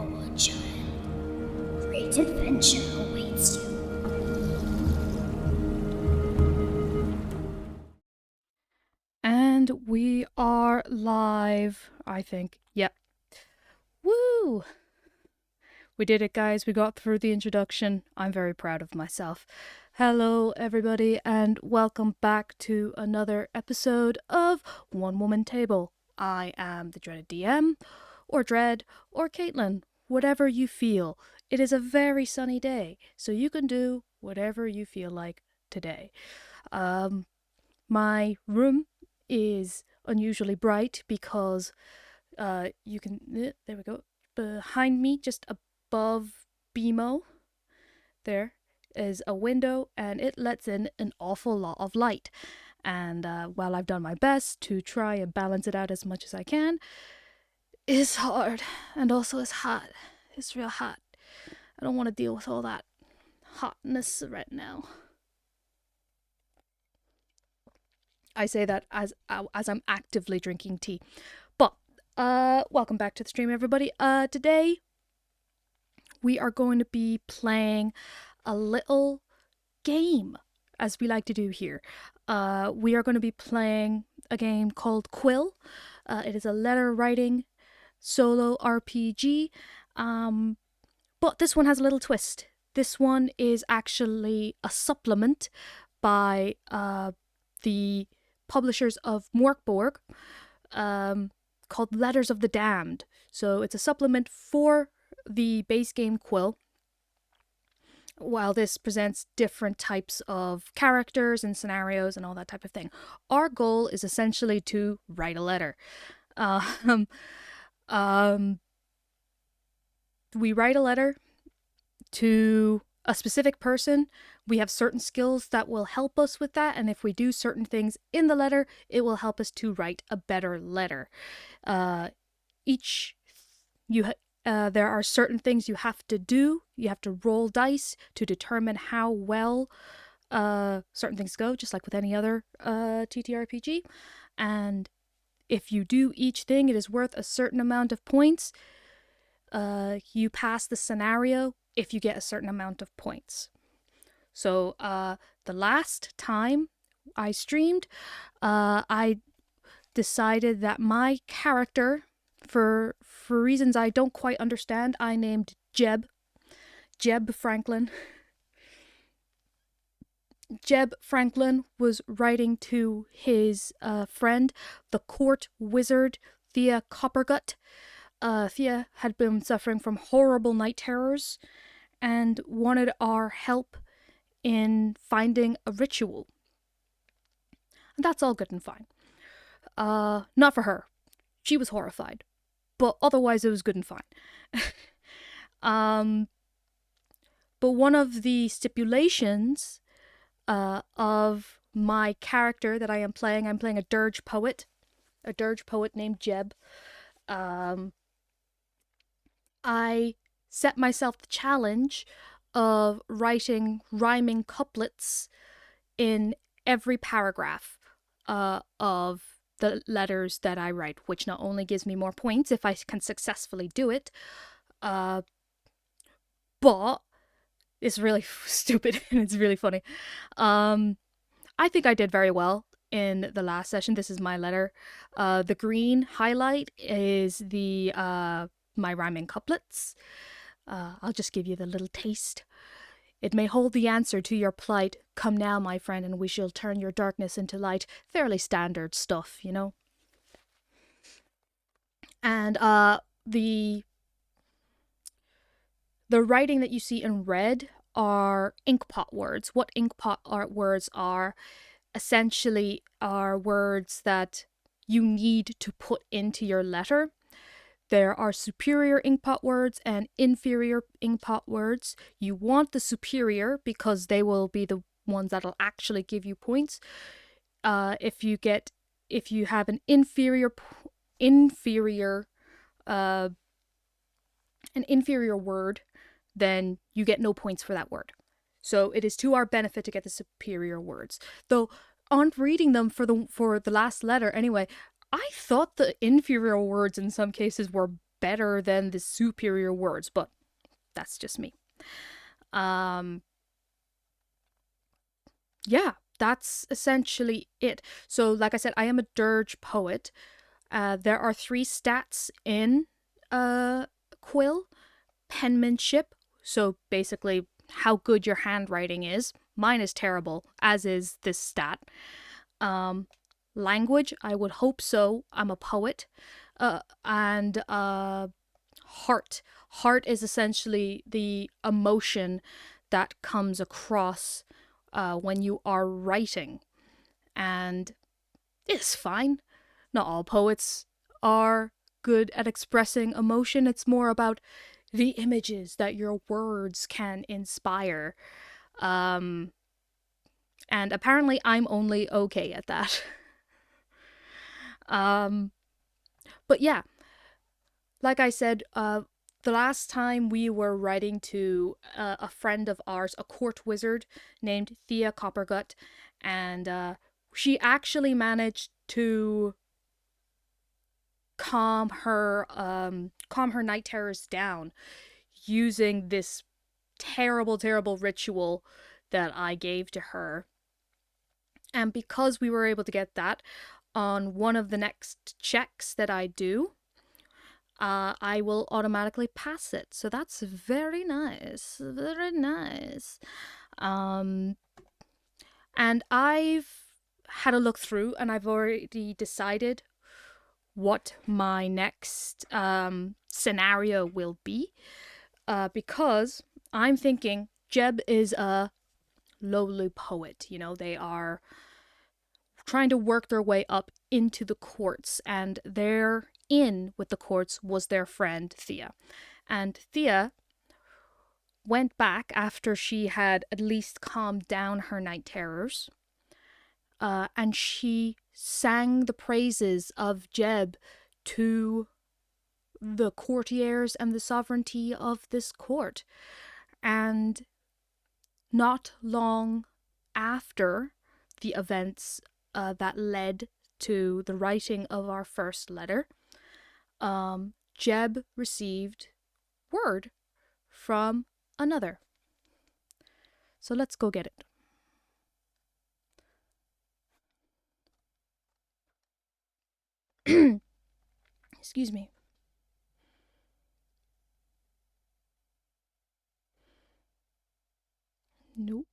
Oh, child. Great adventure awaits you. And we are live, I think. Yep. Woo! We did it, guys. We got through the introduction. I'm very proud of myself. Hello, everybody, and welcome back to another episode of One Woman Table. I am the dreaded DM, or Dread, or Caitlin, whatever you feel. It is a very sunny day, so you can do whatever you feel like today. My room is unusually bright because you can, there we go, behind me, just above BMO, there is a window and it lets in an awful lot of light. And while I've done my best to try and balance it out as much as I can, it's hard and also it's hot. It's real hot. I don't want to deal with all that hotness right now. I say that as I'm actively drinking tea. But welcome back to the stream, everybody. Today we are going to be playing a little game, as we like to do here. We are going to be playing a game called Quill. It is a letter writing solo RPG. But this one has a little twist. This one is actually a supplement by the publishers of Morkborg, called Letters of the Damned. So it's a supplement for the base game Quill. While this presents different types of characters and scenarios and all that type of thing, our goal is essentially to write a letter. We write a letter to a specific person. We have certain skills that will help us with that, and if we do certain things in the letter, it will help us to write a better letter. There are certain things you have to do. You have to roll dice to determine how well certain things go, just like with any other TTRPG. And if you do each thing, it is worth a certain amount of points. You pass the scenario if you get a certain amount of points. So the last time I streamed, I decided that my character, for reasons I don't quite understand, I named Jeb Franklin. Jeb Franklin was writing to his friend, the court wizard, Thea Coppergut. Thea had been suffering from horrible night terrors and wanted our help in finding a ritual. And that's all good and fine. Not for her. She was horrified. But otherwise it was good and fine. But one of the stipulations of my character that I'm playing a dirge poet named Jeb. I set myself the challenge of writing rhyming couplets in every paragraph of the letters that I write, which not only gives me more points if I can successfully do it, but it's really stupid and it's really funny. I think I did very well in the last session. This is my letter. The green highlight is the my rhyming couplets. I'll just give you the little taste. It may hold the answer to your plight. Come now, my friend, and we shall turn your darkness into light. Fairly standard stuff, you know? And the writing that you see in red are inkpot words. What inkpot words are essentially are words that you need to put into your letter. There are superior inkpot words and inferior inkpot words. You want the superior because they will be the ones that'll actually give you points. If you have an inferior word, then you get no points for that word. So it is to our benefit to get the superior words. Though on reading them for the last letter anyway, I thought the inferior words in some cases were better than the superior words, but that's just me. Yeah, that's essentially it. So, like I said, I am a dirge poet. There are 3 stats in Quill: penmanship, so basically how good your handwriting is. Mine is terrible, as is this stat. Language, I would hope so. I'm a poet. And heart. Heart is essentially the emotion that comes across when you are writing. And it's fine. Not all poets are good at expressing emotion. It's more about the images that your words can inspire. And apparently I'm only okay at that. But yeah, like I said, the last time we were writing to a friend of ours, a court wizard named Thea Coppergut, and she actually managed to calm her night terrors down using this terrible ritual that I gave to her. And because we were able to get that on one of the next checks that I do, I will automatically pass it. So that's very nice. Very nice. And I've had a look through and I've already decided what my next scenario will be. Because I'm thinking Jeb is a lowly poet. You know, they are trying to work their way up into the courts, and their in with the courts was their friend Thea. And Thea went back after she had at least calmed down her night terrors, and she sang the praises of Jeb to the courtiers and the sovereignty of this court. And not long after the events that led to the writing of our first letter, Jeb received word from another. So let's go get it. Excuse me. Nope.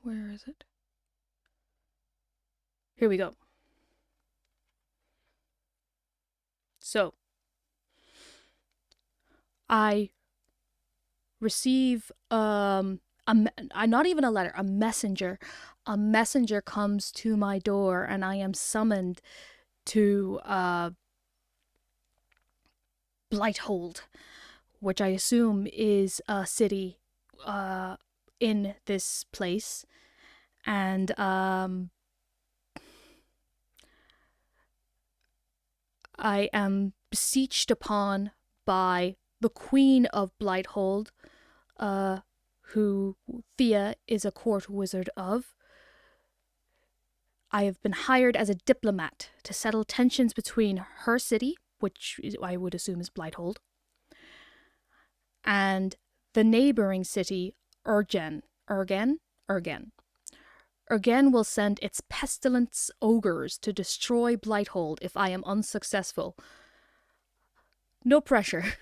Where is it? Here we go. So, I receive not even a letter, a messenger. A messenger comes to my door, and I am summoned to Blighthold, which I assume is a city in this place. And I am beseeched upon by the Queen of Blighthold, who Thea is a court wizard of. I have been hired as a diplomat to settle tensions between her city, which I would assume is Blighthold, and the neighboring city, Urgen. Urgen will send its pestilence ogres to destroy Blighthold if I am unsuccessful. No pressure.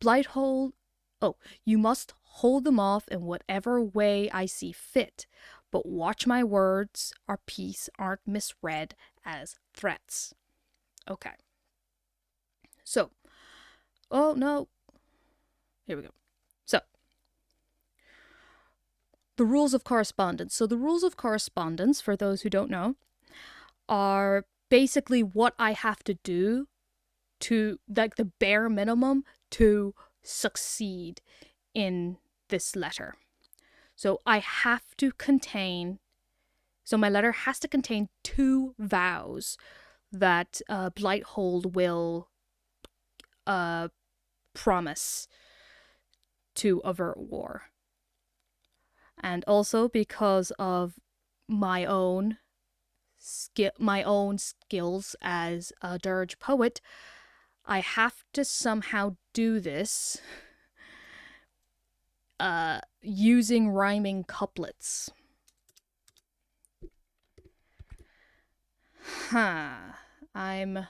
Blighthold... Oh, you must hold them off in whatever way I see fit, but watch my words, our peace aren't misread as threats. Okay. So, oh no. Here we go. So, the rules of correspondence. So the rules of correspondence, for those who don't know, are basically what I have to do to, like, the bare minimum to succeed in this letter. So I have to contain, so my letter has to contain 2 vows that Blighthold will promise to avert war. And also because of my own skills as a dirge poet, I have to somehow do this using rhyming couplets. I'm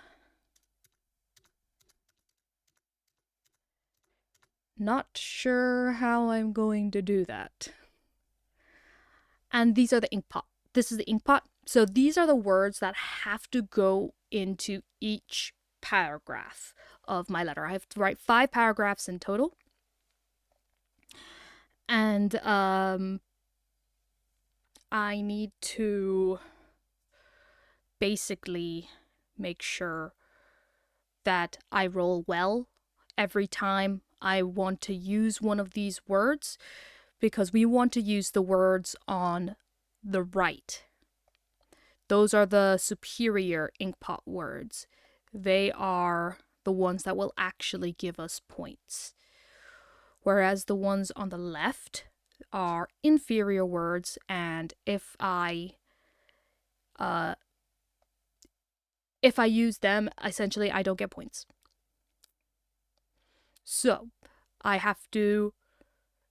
not sure how I'm going to do that. And these are the ink pot. This is the ink pot. So these are the words that have to go into each paragraph of my letter. I have to write 5 paragraphs in total. And I need to basically make sure that I roll well every time I want to use one of these words, because we want to use the words on the right. Those are the superior inkpot words. They are the ones that will actually give us points. Whereas the ones on the left are inferior words, and if I use them, essentially I don't get points. So I have to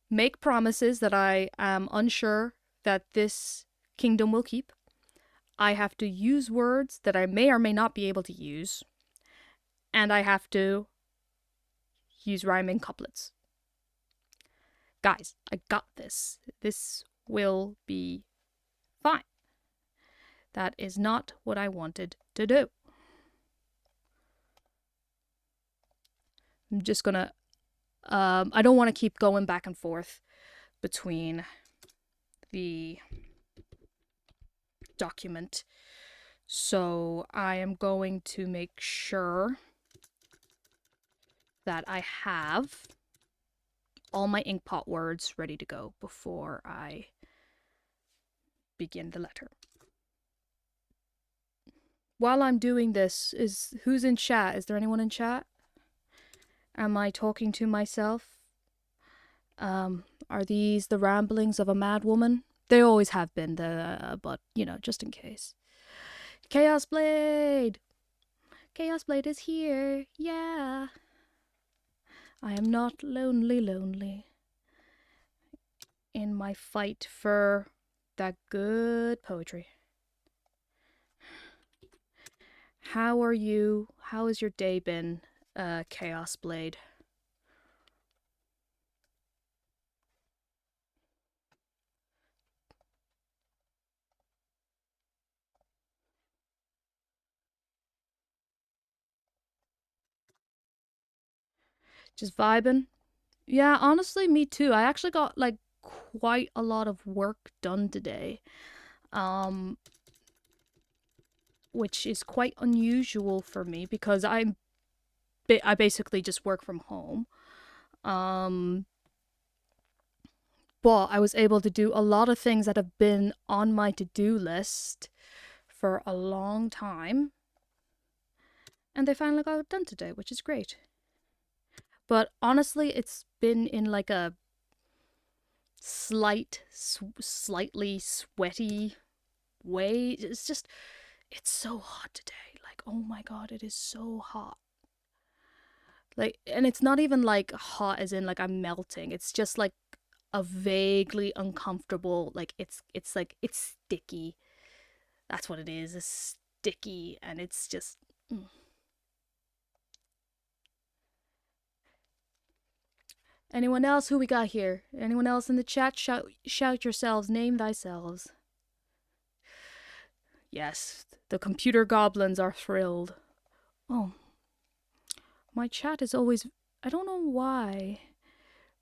make promises that I am unsure that this kingdom will keep. I have to use words that I may or may not be able to use. And I have to use rhyming couplets. Guys, I got this. This will be fine. That is not what I wanted to do. I'm just gonna, I don't want to keep going back and forth between the document. So I am going to make sure that I have all my inkpot words ready to go before I begin the letter. While I'm doing this, who's in chat? Is there anyone in chat? Am I talking to myself? Are these the ramblings of a mad woman? They always have been, but, you know, just in case. Chaos Blade! Chaos Blade is here! Yeah! I am not lonely in my fight for that good poetry. How are you? How has your day been, Chaos Blade? Just vibing? Yeah, honestly, me too. I actually got, like, quite a lot of work done today. Which is quite unusual for me because I basically just work from home. But I was able to do a lot of things that have been on my to-do list for a long time. And they finally got done today, which is great. But honestly, it's been in like a slightly sweaty way. It's so hot today. Like, oh my god, it is so hot. Like, and it's not even like hot as in like I'm melting. It's just like a vaguely uncomfortable, like it's sticky. That's what it is. It's sticky, and it's just Anyone else? Who we got here? Anyone else in the chat? Shout yourselves. Name thyselves. Yes, the computer goblins are thrilled. Oh, my chat is always, I don't know why,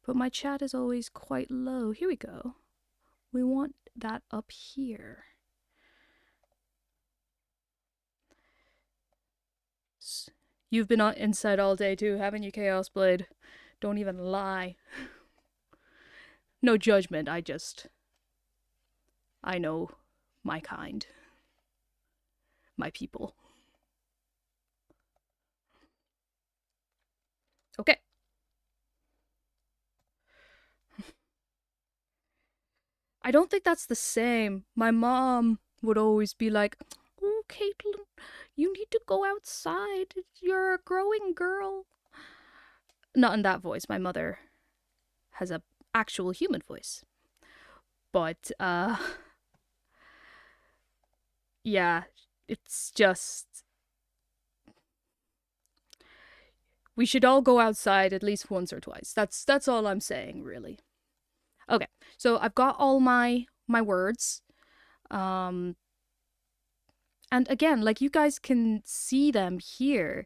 but my chat is always quite low. Here we go. We want that up here. You've been inside all day too, haven't you, Chaos Blade? Don't even lie. No judgment, I know my kind. My people. Okay. I don't think that's the same. My mom would always be like, oh, Caitlin, You need to go outside. You're a growing girl. Not in that voice. My mother has a actual human voice. But, yeah, it's just... We should all go outside at least once or twice. That's all I'm saying, really. Okay, so I've got all my words. And again, like, you guys can see them here.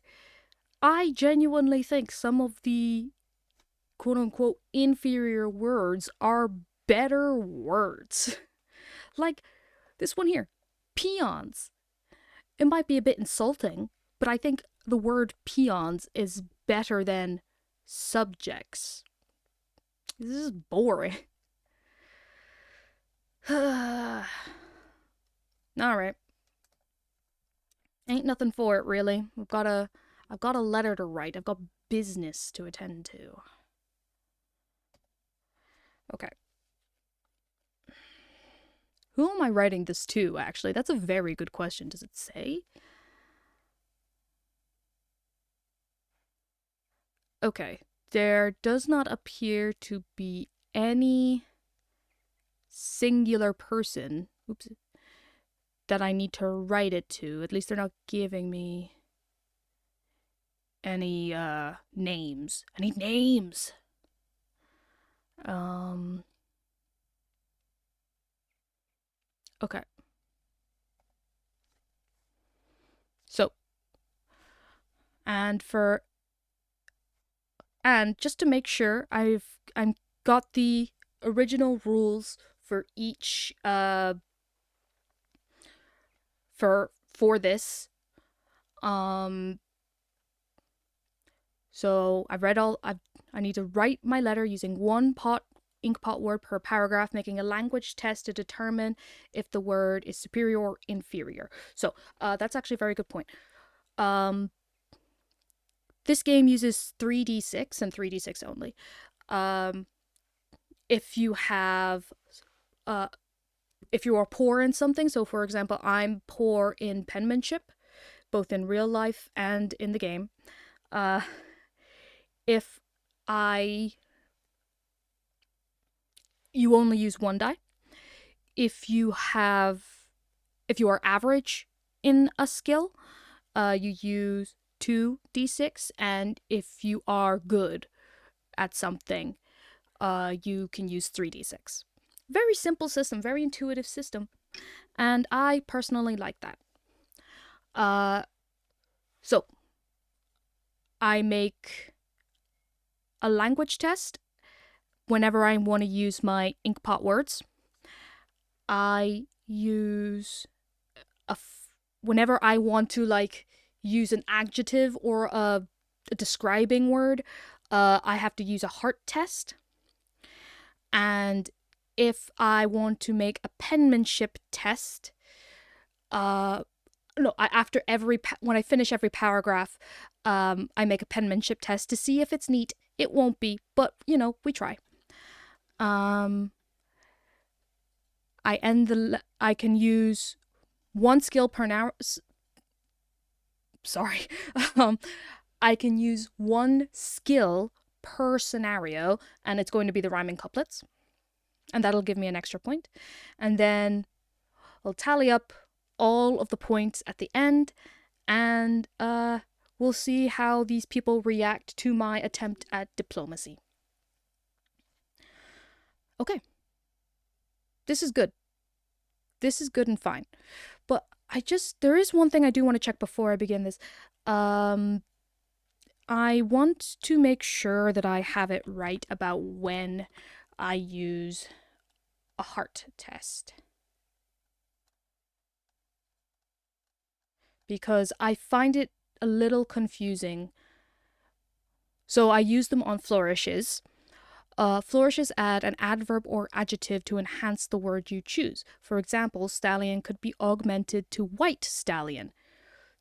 I genuinely think some of the quote-unquote inferior words are better words. Like this one here, peons. It might be a bit insulting, but I think the word peons is better than subjects. This is boring. Alright. Ain't nothing for it, really. I've got a letter to write. I've got business to attend to. Okay. Who am I writing this to, actually? That's a very good question. Does it say? Okay. There does not appear to be any singular person, oops, that I need to write it to. At least they're not giving me any names. I need names. Okay. So, and just to make sure, I'm got the original rules for each for this. So I've read all. I need to write my letter using one inkpot word per paragraph, making a language test to determine if the word is superior or inferior. So that's actually a very good point. This game uses 3d6 and 3d6 only. If you are poor in something, so for example, I'm poor in penmanship, both in real life and in the game. You only use one die. If you are average in a skill, you use 2d6, and if you are good at something, you can use 3d6. Very simple system, very intuitive system, and I personally like that. So I make a language test whenever I want to use my inkpot words. I use whenever I want to use an adjective or a describing word, I have to use a heart test. And if I want to make a penmanship test, when I finish every paragraph, I make a penmanship test to see if it's neat. It won't be, but we try. I can use one skill per hour. Sorry. I can use one skill per scenario, and it's going to be the rhyming couplets. And that'll give me an extra point. And then I'll tally up all of the points at the end, and we'll see how these people react to my attempt at diplomacy. Okay. This is good. This is good and fine. But there is one thing I do want to check before I begin this. I want to make sure that I have it right about when I use a heart test. Because I find it a little confusing. So I use them on flourishes. Flourishes add an adverb or adjective to enhance the word you choose. For example, stallion could be augmented to white stallion.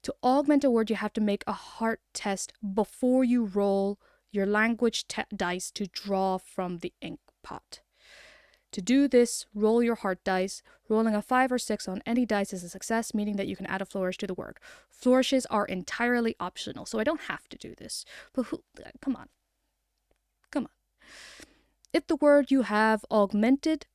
To augment a word, you have to make a heart test before you roll your language dice to draw from the ink pot. To do this, roll your heart dice. Rolling a 5 or 6 on any dice is a success, meaning that you can add a flourish to the word. Flourishes are entirely optional, so I don't have to do this. But come on. Come on. If the word you have augmented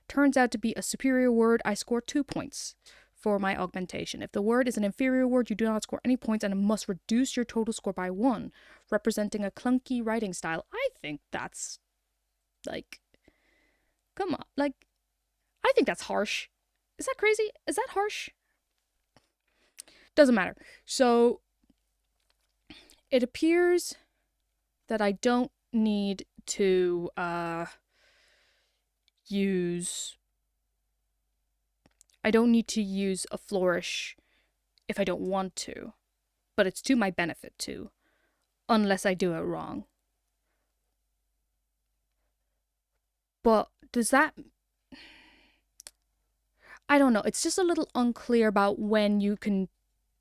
turns out to be a superior word, I score 2 points for my augmentation. If the word is an inferior word, you do not score any points and must reduce your total score by 1, representing a clunky writing style. I think that's, like, come on. Like, I think that's harsh. Is that crazy? Is that harsh? Doesn't matter. So, it appears that I don't need to use a flourish if I don't want to, but it's to my benefit to, unless I do it wrong. But does that... I don't know. It's just a little unclear about when you can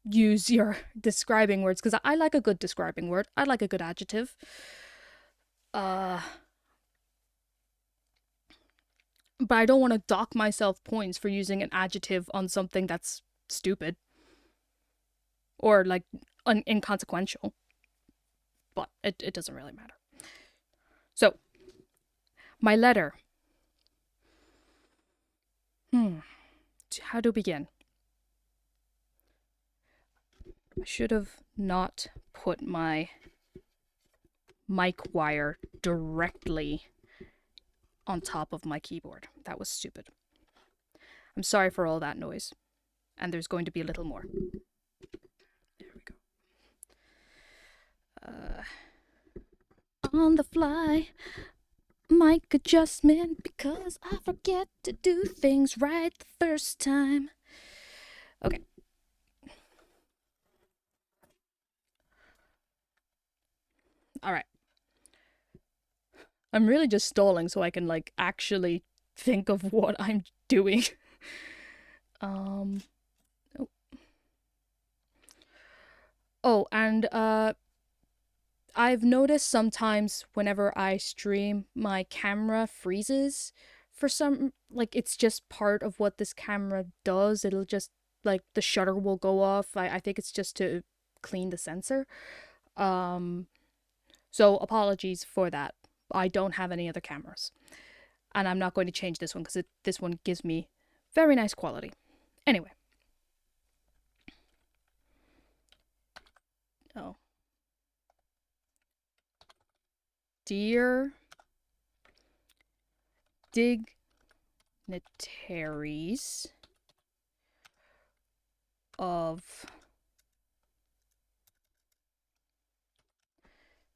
use your describing words, because I like a good describing word. I like a good adjective. But I don't want to dock myself points for using an adjective on something that's stupid. Or, like, inconsequential. But it doesn't really matter. So, my letter. How to begin? I should have not put my mic wire directly on top of my keyboard. That was stupid. I'm sorry for all that noise. And there's going to be a little more. There we go. On the fly, mic adjustment, because I forget to do things right the first time. Okay. Alright. I'm really just stalling so I can, like, actually think of what I'm doing. Oh, and, I've noticed sometimes whenever I stream, my camera freezes for some, like, it's just part of what this camera does. It'll just, like, the shutter will go off. I think it's just to clean the sensor. So apologies for that. I don't have any other cameras. And I'm not going to change this one because this one gives me very nice quality. Anyway. Oh. Dear dignitaries of...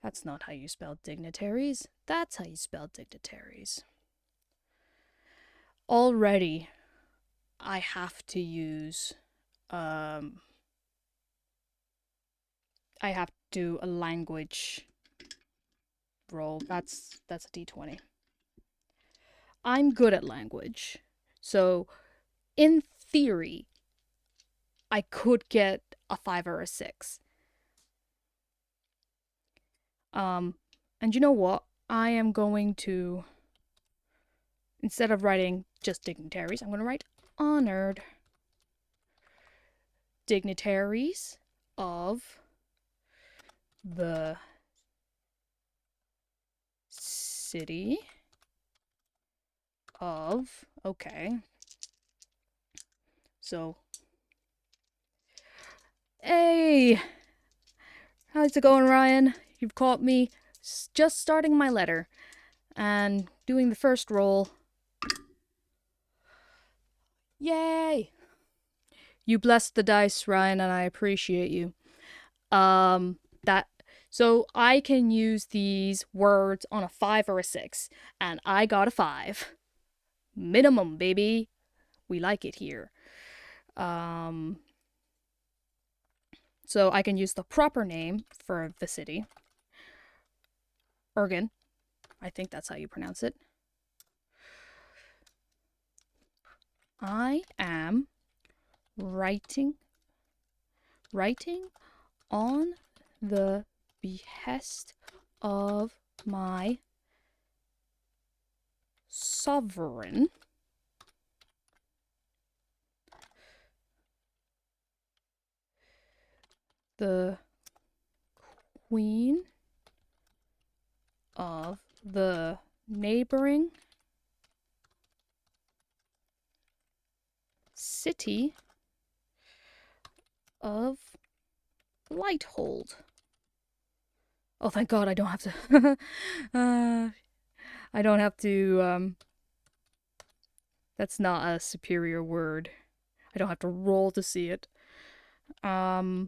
That's not how you spell dignitaries. That's how you spell dignitaries. Already, I have to use, I have to do a language roll. That's a d20. I'm good at language. So, in theory, I could get a 5 or a 6. And you know what? I am going to, instead of writing just dignitaries, I'm going to write honored dignitaries of the city of, okay. So, hey! How's it going, Ryan? You've caught me just starting my letter and doing the first roll. Yay! You blessed the dice, Ryan, and I appreciate you. So I can use these words on a 5 or a 6, and I got a 5. Minimum, baby. We like it here. So I can use the proper name for the city. Ergen. I think that's how you pronounce it. I am writing on the behest of my sovereign the queen of the neighboring city of Lighthold. Oh, thank God I don't have to. I don't have to, that's not a superior word. I don't have to roll to see it. Oh,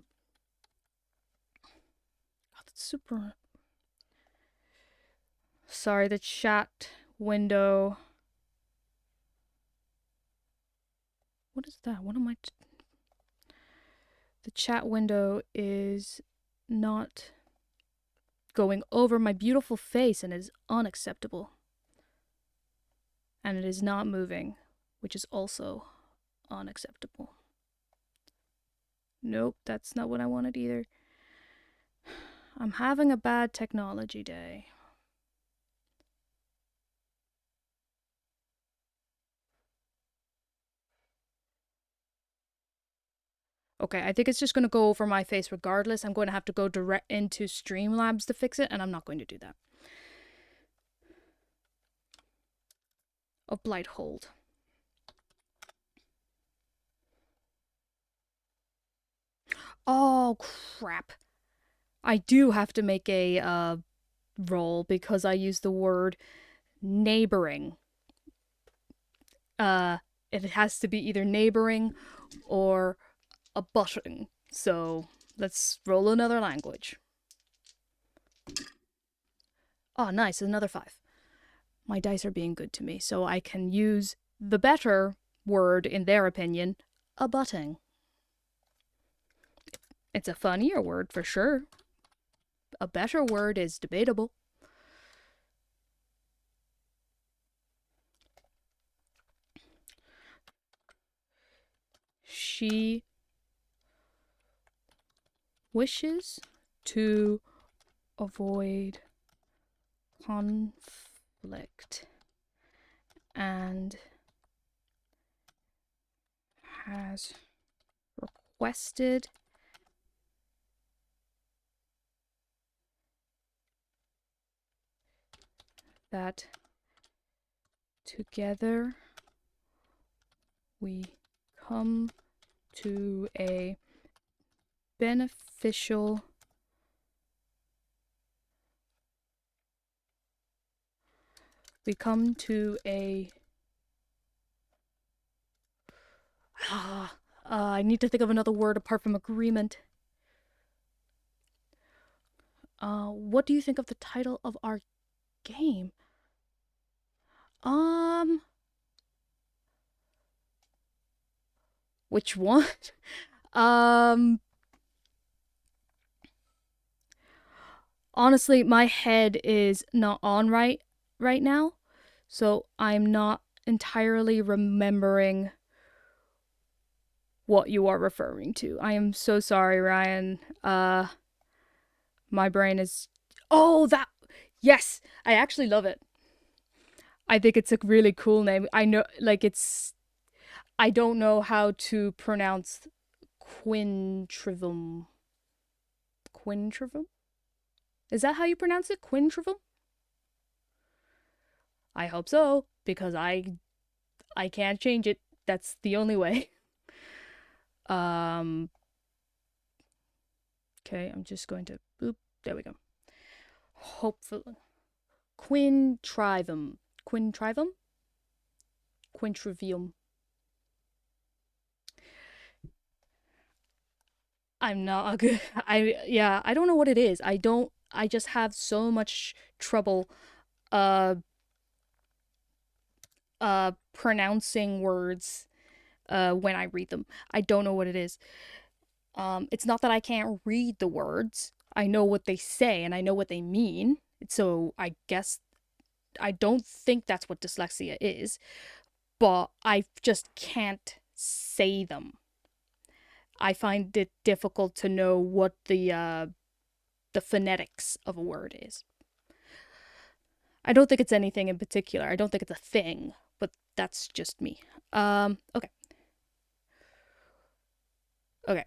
that's super. Sorry, the chat window. What is that? What am I? The chat window is not going over my beautiful face and is unacceptable. And it is not moving, which is also unacceptable. Nope, that's not what I wanted either. I'm having a bad technology day. Okay, I think it's just going to go over my face regardless. I'm going to have to go direct into Streamlabs to fix it, and I'm not going to do that. Of Blighthold. Oh, crap. I do have to make a roll because I used the word neighboring. It has to be either neighboring or abutting. So let's roll another language. Oh, nice, another 5. My dice are being good to me, so I can use the better word, in their opinion, abutting. It's a funnier word for sure. A better word is debatable. She wishes to avoid conflict and has requested that together we come to a beneficial I need to think of another word apart from agreement. What do you think of the title of our game? Which one? Honestly, my head is not on right now, so I'm not entirely remembering what you are referring to. I am so sorry, Ryan. My brain is... Oh, that... Yes! I actually love it. I think it's a really cool name. I know, like, it's... I don't know how to pronounce Quintrivum. Quintrivum? Is that how you pronounce it? Quintrivum? I hope so, because I can't change it. That's the only way. Okay, I'm just going to boop. There we go. Hopefully. Quintrivum. Quintrivum? Quintrivium. I'm not good. I don't know what it is. I just have so much trouble pronouncing words when I read them. I don't know what it is. It's not that I can't read the words. I know what they say and I know what they mean. So I guess I don't think that's what dyslexia is, but I just can't say them. I find it difficult to know what the phonetics of a word is. I don't think it's anything in particular. I don't think it's a thing, but that's just me. Okay. Okay.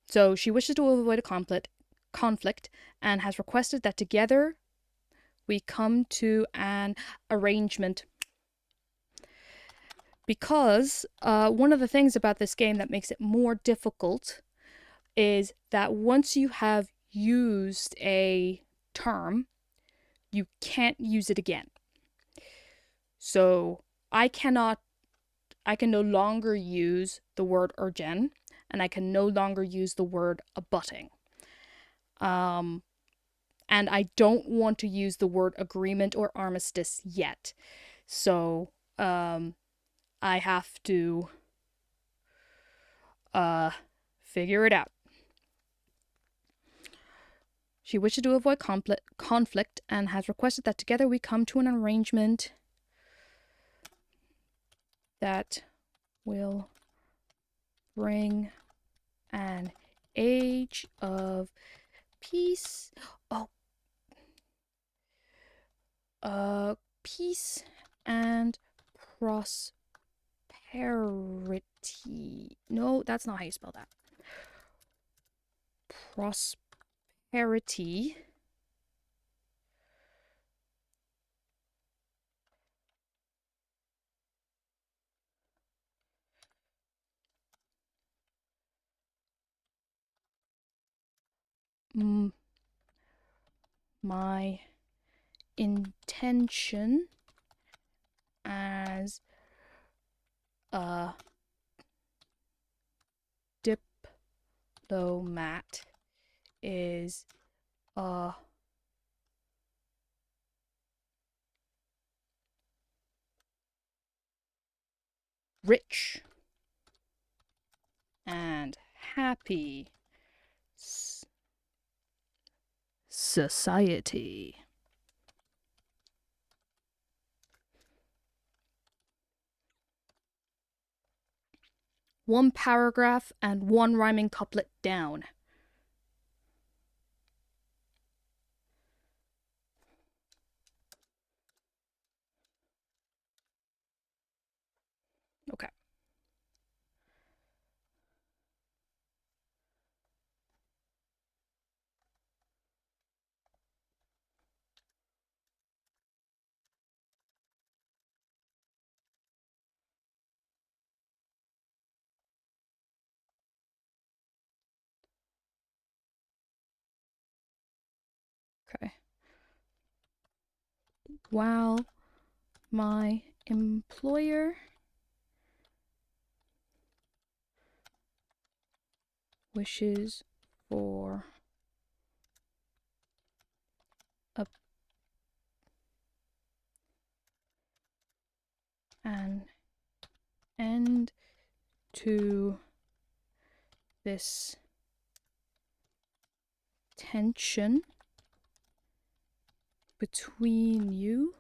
So she wishes to avoid a conflict and has requested that together we come to an arrangement. Because one of the things about this game that makes it more difficult is that once you have used a term, you can't use it again. So I can no longer use the word urgen, and I can no longer use the word abutting. And I don't want to use the word agreement or armistice yet. So I have to figure it out. She wishes to avoid conflict and has requested that together we come to an arrangement that will bring an age of peace. Peace and prosperity. No, that's not how you spell that. Prosperity. My intention as a diplomat is rich and happy society. One paragraph and one rhyming couplet down. Okay. Okay. While my employer wishes for an end to this tension between you.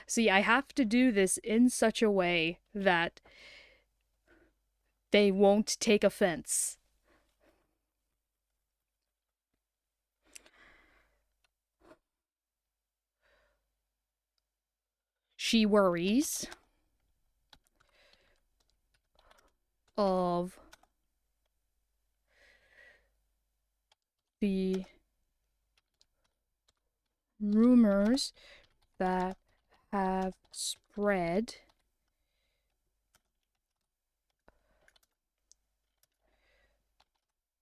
See, I have to do this in such a way that they won't take offense. She worries of the rumors that have spread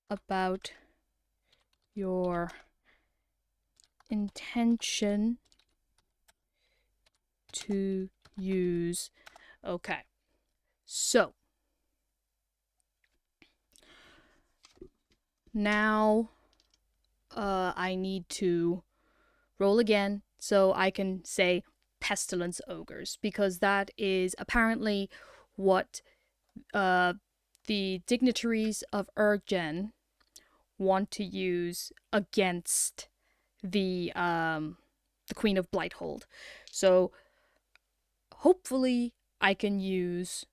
about your intention to use. Okay. So now I need to roll again so I can say pestilence ogres, because that is apparently what the dignitaries of Urgen want to use against the Queen of Blighthold. So hopefully I can use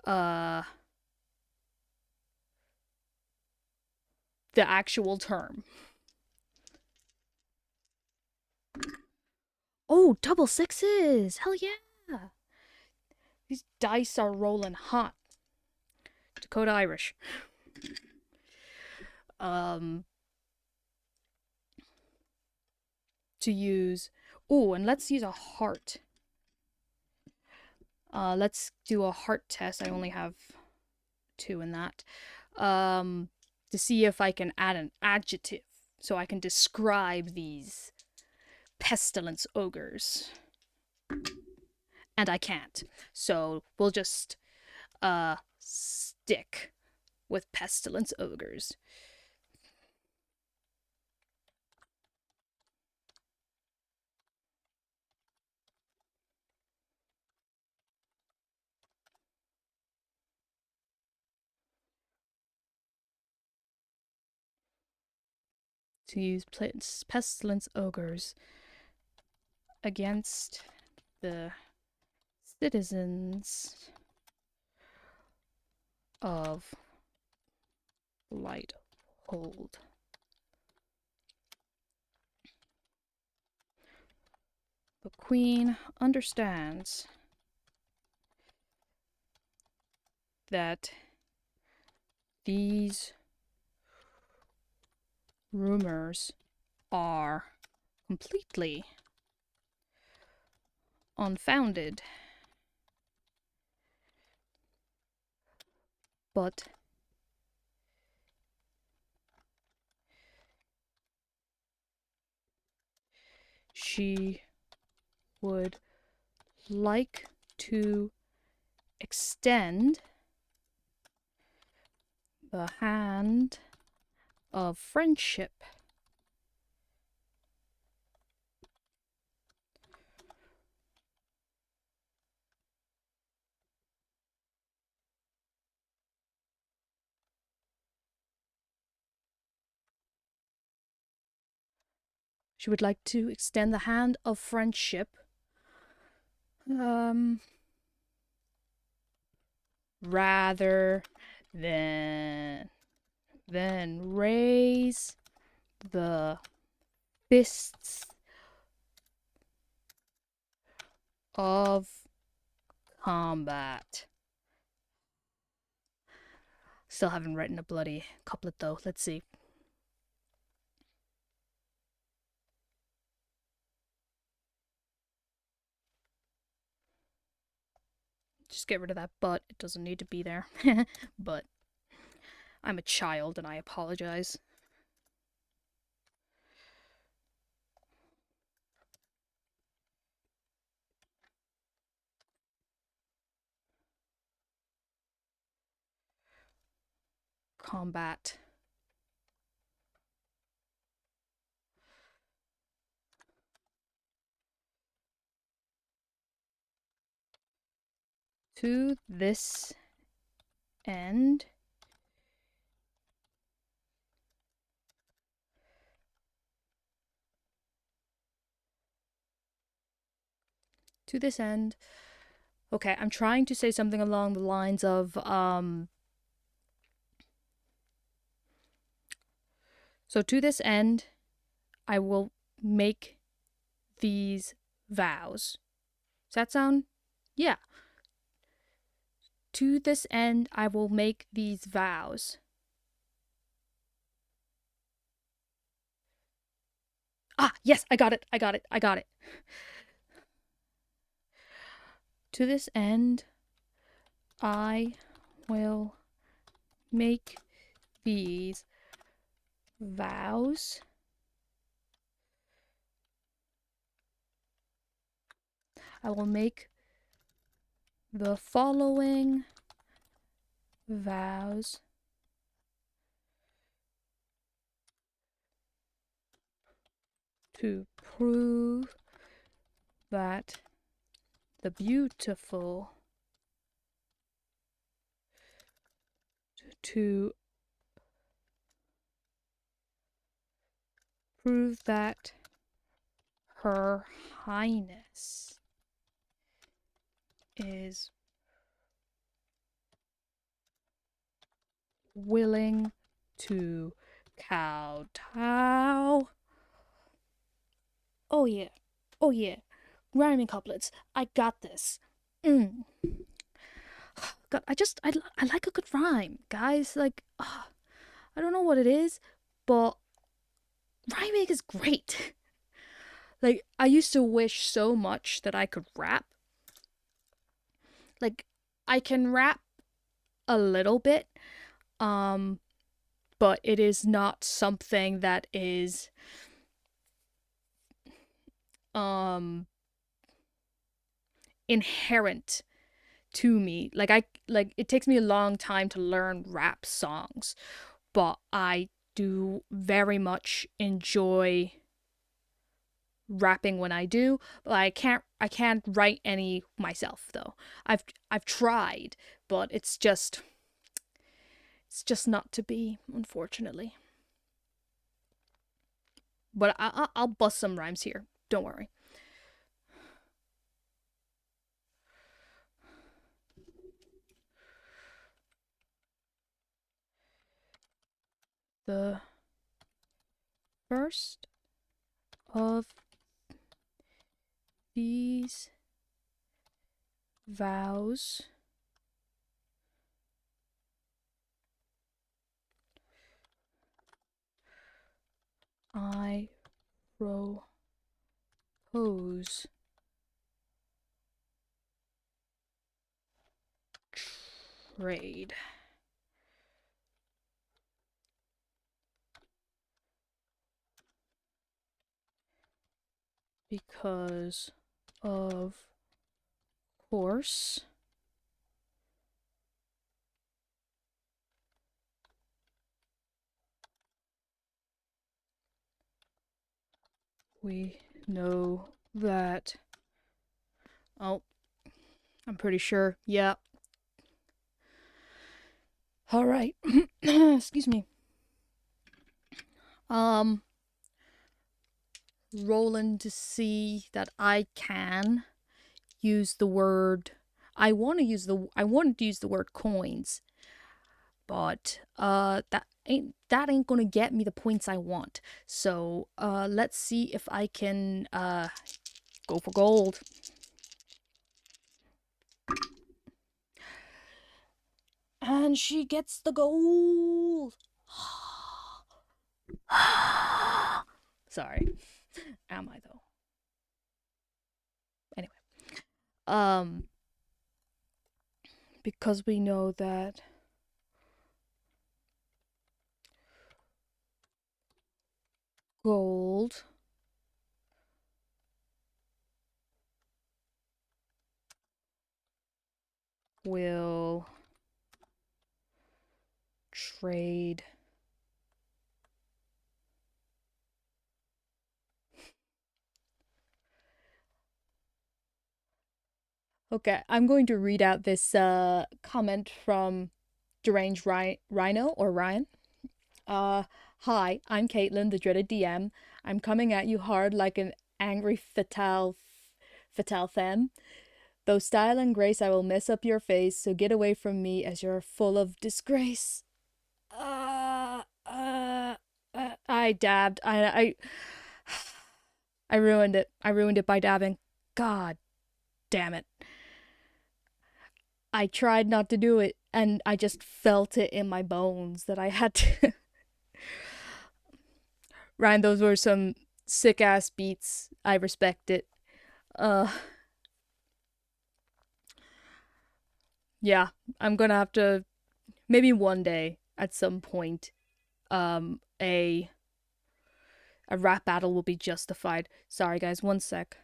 the actual term. Oh, double sixes! Hell yeah! These dice are rolling hot. Dakota Irish. To use... Oh, and let's use a heart. Let's do a heart test. I only have 2 in that. To see if I can add an adjective so I can describe these pestilence ogres. And I can't. So we'll just stick with pestilence ogres. To use pestilence ogres against the citizens of Lighthold. The Queen understands that these rumors are completely unfounded, but she would like to extend the hand of friendship She would like to extend the hand of friendship. Rather than raise the fists of combat. Still haven't written a bloody couplet though. Let's see. Just get rid of that but. It doesn't need to be there. But I'm a child and I apologize. Combat. To this end, okay, I'm trying to say something along the lines of, so to this end, I will make these vows. Does that sound? Yeah. To this end, I will make these vows. Ah, yes, I got it. To this end, I will make these vows. I will make the following vows to prove that the beautiful, to prove that Her Highness is willing to kowtow. Oh yeah, oh yeah, rhyming couplets. I got this. God, I like a good rhyme, guys. Like, I don't know what it is, but rhyming is great. Like, I used to wish so much that I could rap. Like, I can rap a little bit, um, but it is not something that is um inherent to me. Like it takes me a long time to learn rap songs, but I do very much enjoy rapping when I do. But I can't write any myself though. I've tried, but it's just not to be, unfortunately. But I'll bust some rhymes here. Don't worry. The first of these vows I propose trade. Because, of course, we know that. Oh, I'm pretty sure. Yeah. All right. Excuse me. Rolling to see that I can use the word. I want to use the word coins, but that ain't gonna get me the points I want. So let's see if I can go for gold. And she gets the gold. Sorry. Am I though? Anyway. Um because we know that gold will trade Okay, I'm going to read out this comment from Deranged Rhino or Ryan. Uh, Hi, I'm Caitlin, the dreaded DM. I'm coming at you hard like an angry fatale femme. Though style and grace, I will mess up your face, so get away from me as you're full of disgrace. Uh, uh, I dabbed. I ruined it. I ruined it by dabbing. God damn it. I tried not to do it, and I just felt it in my bones that I had to. Ryan, those were some sick ass beats. I respect it. Uh, yeah, I'm gonna have to maybe one day at some point. A rap battle will be justified. Sorry, guys, one sec.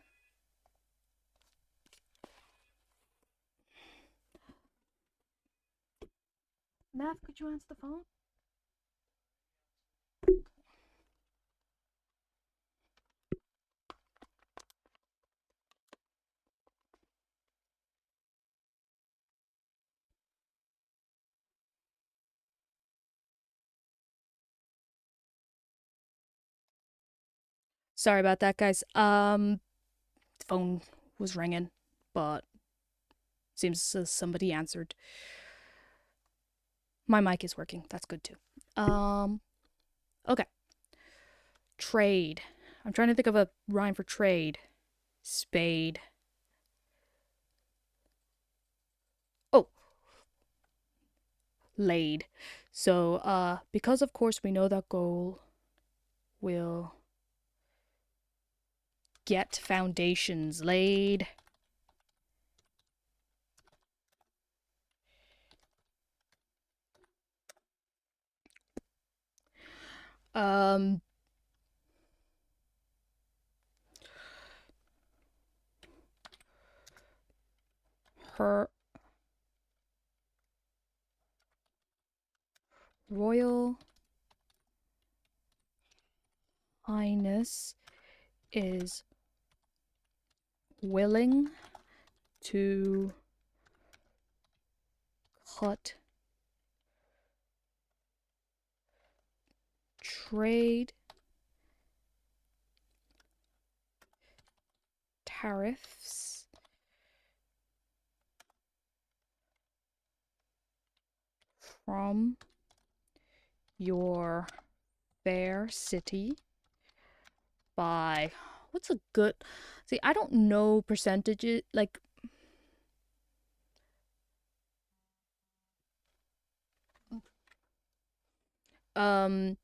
Math, could you answer the phone? Sorry about that, guys. The phone was ringing, but Seems somebody answered. My mic is working. That's good too. Okay. Trade. I'm trying to think of a rhyme for trade. Spade. Oh. Laid. So, because of course we know that gold will get foundations laid. Um, Her Royal Highness is willing to cut trade tariffs from your fair city by what's a good see I don't know percentages like um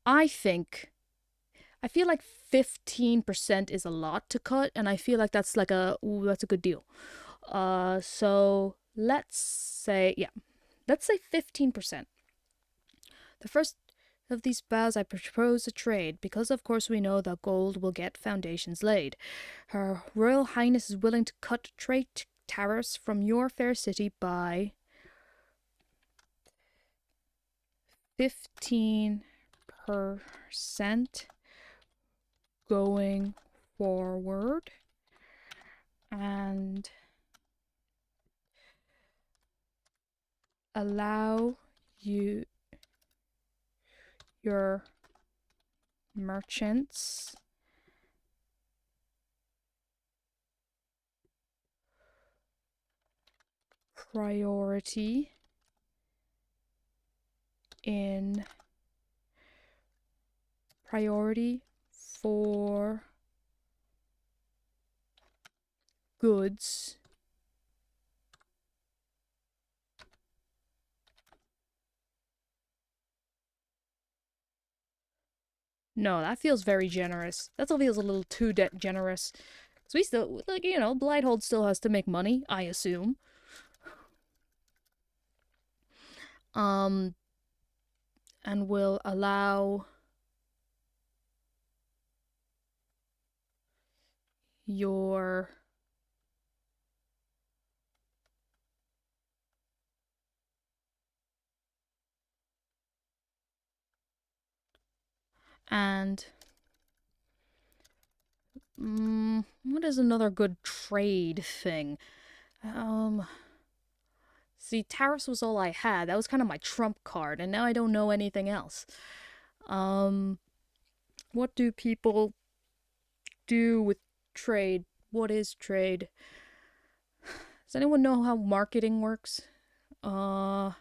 I think I feel like 15% is a lot to cut, and I feel like that's like that's a good deal. So let's say, yeah, let's say 15%. The first of these bows I propose a trade, because of course we know that gold will get foundations laid. Her Royal Highness is willing to cut trade tariffs from your fair city by 15% going forward, and allow your merchants priority for goods no, that feels very generous. That still feels a little too generous. Because we still, like, Blighthold still has to make money, I assume. And will allow your and what is another good trade thing? See, tariffs was all I had. That was kind of my trump card, and now I don't know anything else. What do people do with trade? What is trade? Does anyone know how marketing works? And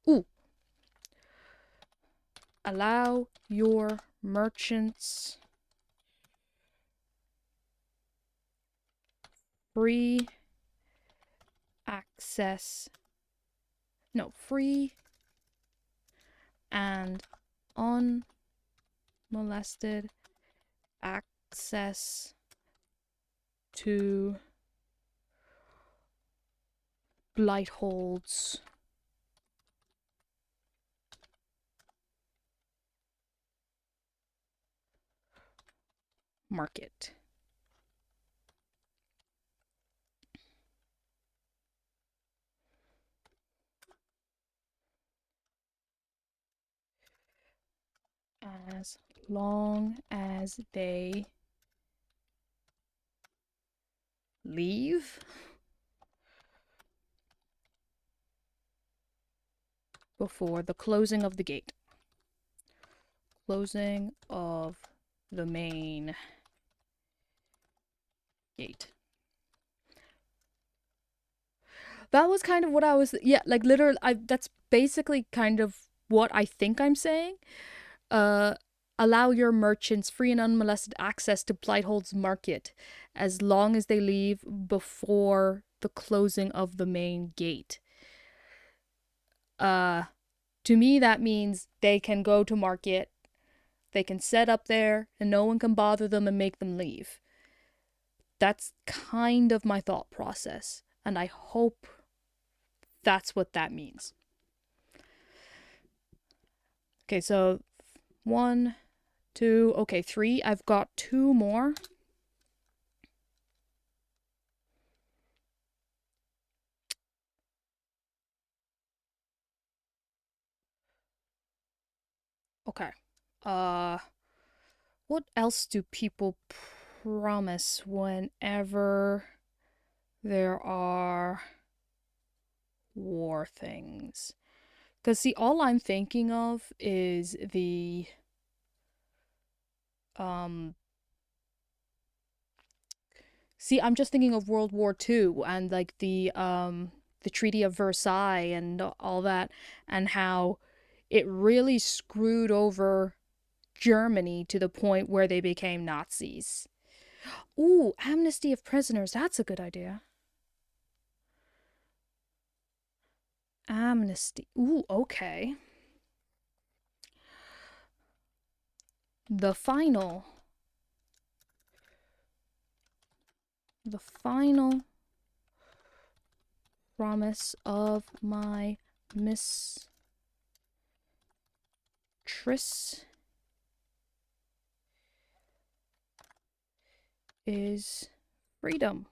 ooh, allow your merchants free access. No, free and unmolested access to Blighthold's market. As long as they leave before the closing of the gate. Closing of the main gate. That was kind of what I was, yeah, like literally, that's basically kind of what I think I'm saying. Allow your merchants free and unmolested access to Blighthold's market as long as they leave before the closing of the main gate. To me, that means they can go to market, they can set up there, and no one can bother them and make them leave. That's kind of my thought process, and I hope that's what that means. Okay, so 1, 2, okay, 3. I've got 2 more. Okay. What else do people promise whenever there are war things? Because, see, all I'm thinking of is the, see, I'm just thinking of World War II and, like, the Treaty of Versailles and all that, and how it really screwed over Germany to the point where they became Nazis. Ooh, amnesty of prisoners. That's a good idea. Amnesty. Ooh, okay. The final promise of my mistress is freedom.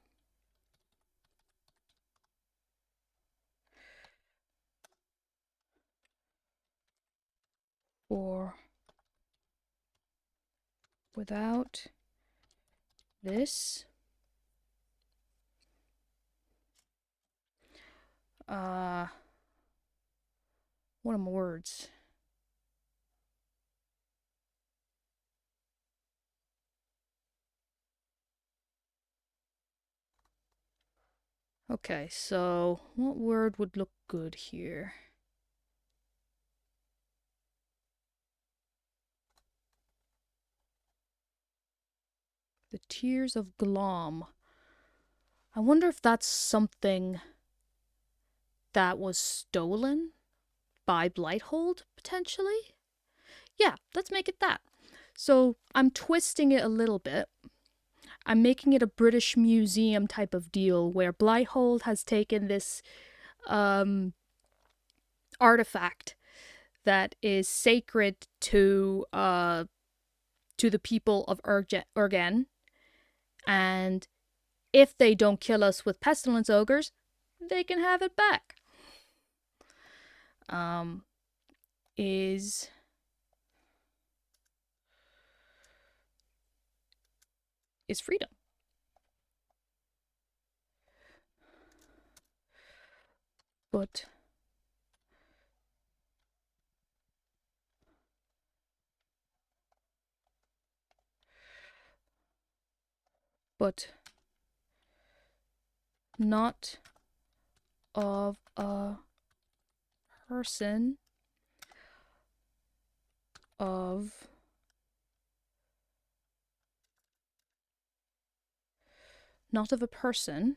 For without this, what are my words? Okay, so what word would look good here? The Tears of Glom. I wonder if that's something that was stolen by Blighthold, potentially? Yeah, let's make it that. So I'm twisting it a little bit. I'm making it a British Museum type of deal where Blighthold has taken this artifact that is sacred to the people of Urgen, and if they don't kill us with pestilence ogres, they can have it back. Is freedom. But not of a person of not of a person,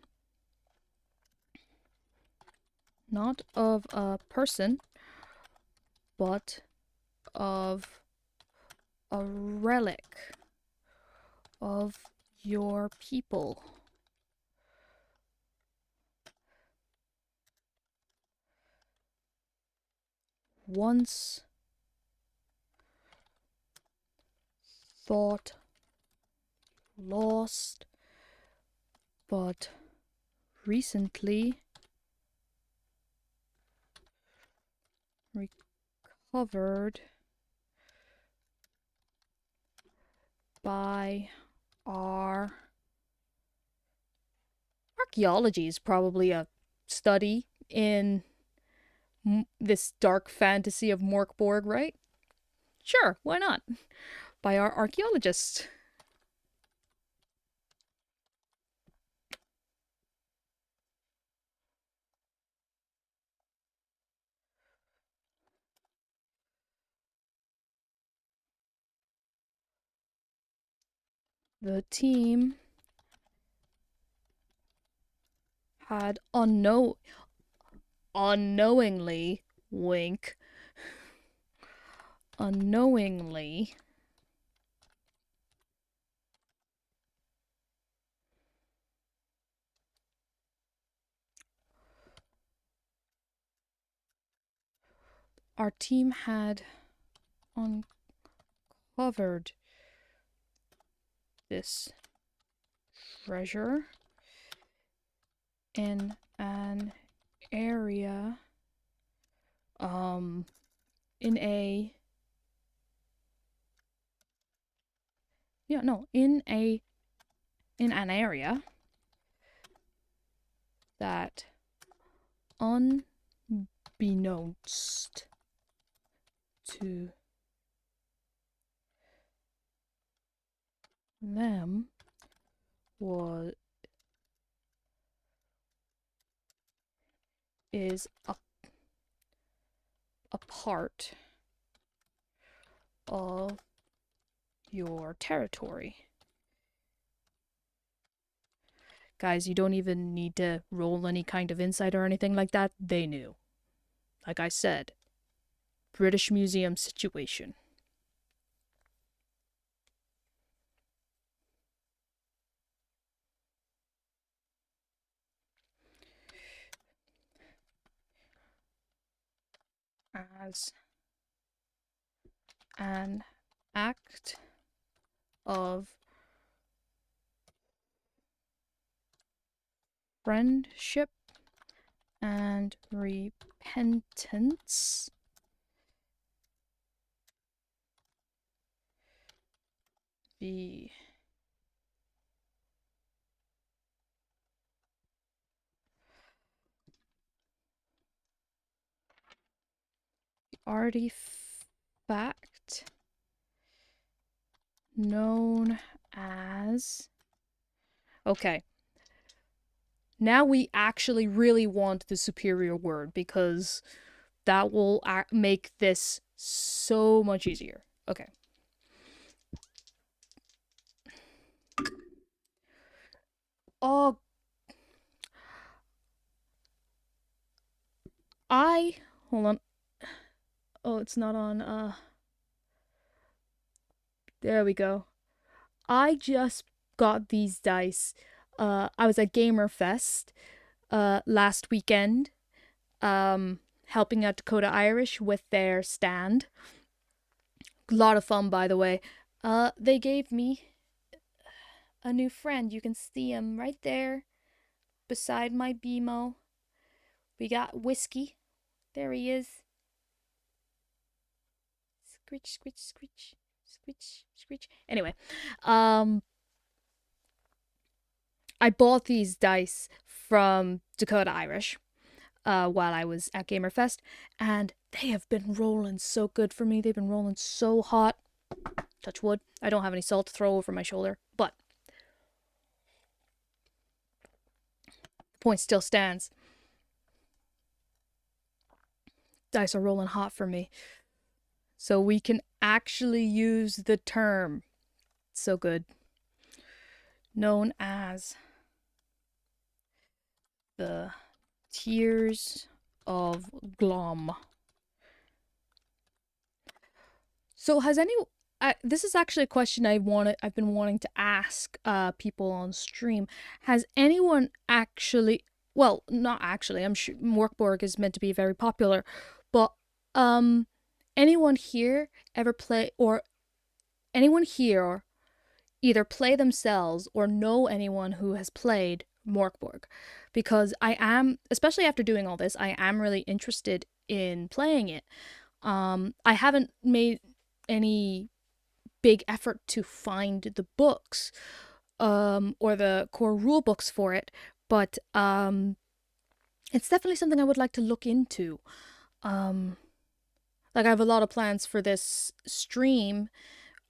not of a person, but of a relic of your people. Once thought lost, but recently recovered by our archaeology is probably a study in this dark fantasy of Morkborg, right? Sure, why not? By our archaeologist. The team had unknowingly, wink, unknowingly our team had uncovered this treasure in an area in a in an area that unbeknownst to them is a part of your territory. Guys, you don't even need to roll any kind of insight or anything like that. They knew. Like I said, British Museum situation. As an act of friendship and repentance, the artifact known as... Okay. Now we actually really want the superior word because that will make this so much easier. Okay. Oh, hold on. Oh, it's not on, there we go. I just got these dice. I was at Gamer Fest, last weekend, helping out Dakota Irish with their stand. A lot of fun, by the way. They gave me a new friend. You can see him right there beside my BMO. We got Whiskey. There he is. Screech, screech, screech, screech, screech. Anyway, I bought these dice from Dakota Irish while I was at Gamerfest, and they have been rolling so good for me. They've been rolling so hot. Touch wood. I don't have any salt to throw over my shoulder, but the point still stands. Dice are rolling hot for me. So we can actually use the term. So good. Known as the Tears of Glom. So has this is actually a question I've been wanting to ask people on stream. Has anyone actually, well, not actually, I'm sure Morkborg is meant to be very popular, but anyone here ever play, or anyone here either play themselves or know anyone who has played Morkborg? Because I am, especially after doing all this, I am really interested in playing it. I haven't made any big effort to find the books or the core rule books for it, but it's definitely something I would like to look into. Like, I have a lot of plans for this stream,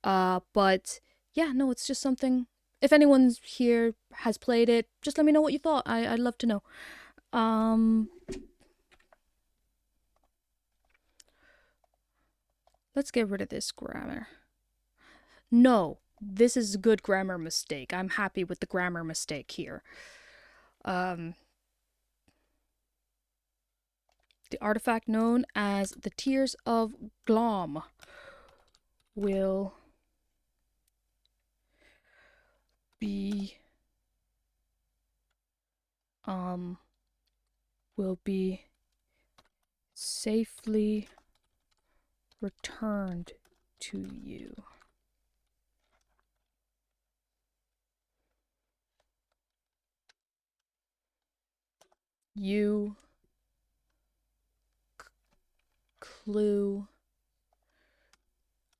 but yeah, no, it's just something. If anyone's here has played it, just let me know what you thought. I'd love to know. Let's get rid of this grammar. No, this is a good grammar mistake. I'm happy with the grammar mistake here. The artifact known as the Tears of Glom will be safely returned to you. You clue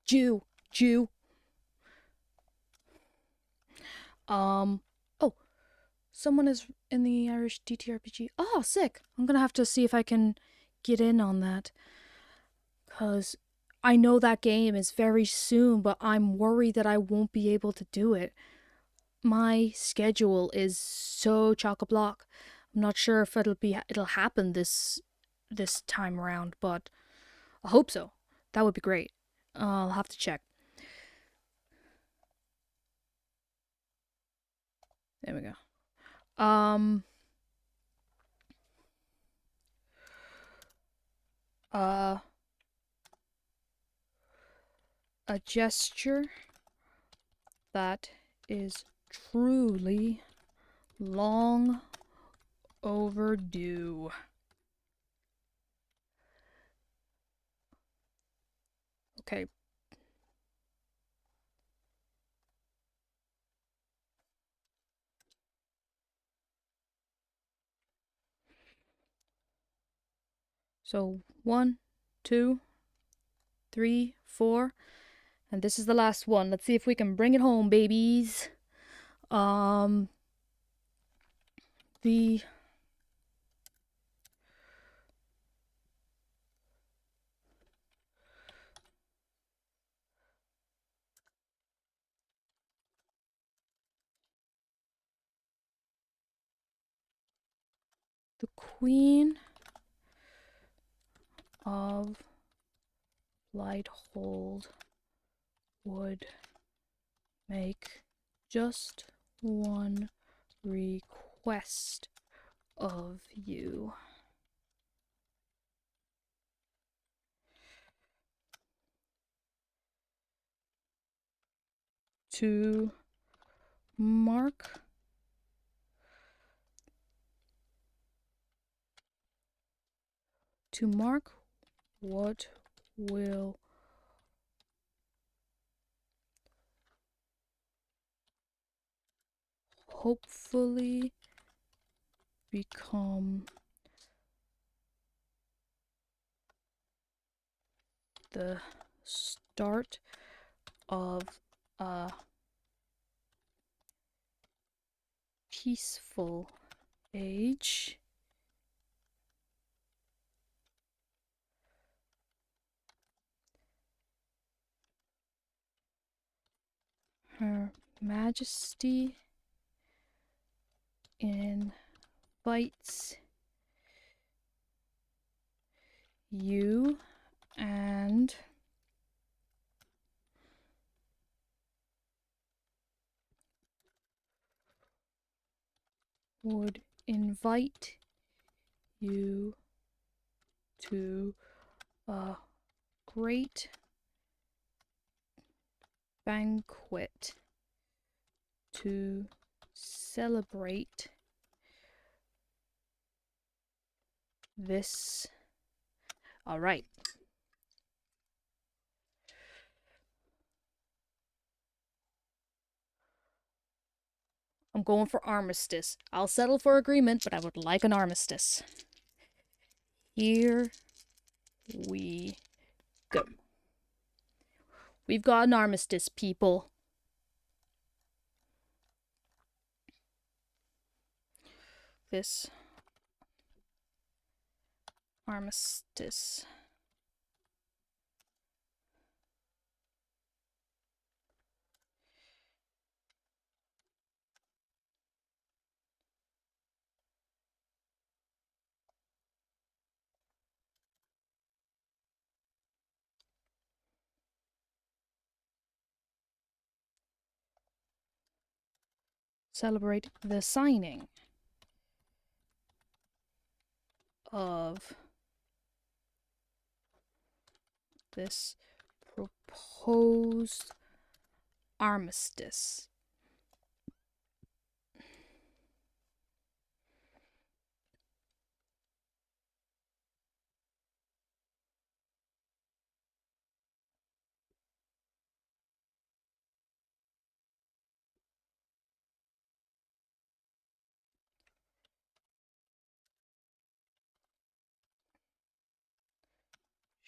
Jew. Oh, someone is in the Irish DTRPG. Oh, sick. I'm gonna have to see if I can get in on that. Because I know that game is very soon, but I'm worried that I won't be able to do it. My schedule is so chock-a-block. I'm not sure if it'll happen this time around, but I hope so. That would be great. I'll have to check. There we go. A gesture that is truly long overdue. Okay. So 1, 2, 3, 4, and this is the last one. Let's see if we can bring it home, babies. The Queen of Lighthold would make just one request of you. To mark what will hopefully become the start of a peaceful age. Her Majesty invites you and would invite you to a great banquet to celebrate this. All right. I'm going for armistice. I'll settle for agreement, but I would like an armistice. Here we go. We've got an armistice, people. This armistice celebrate the signing of this proposed armistice.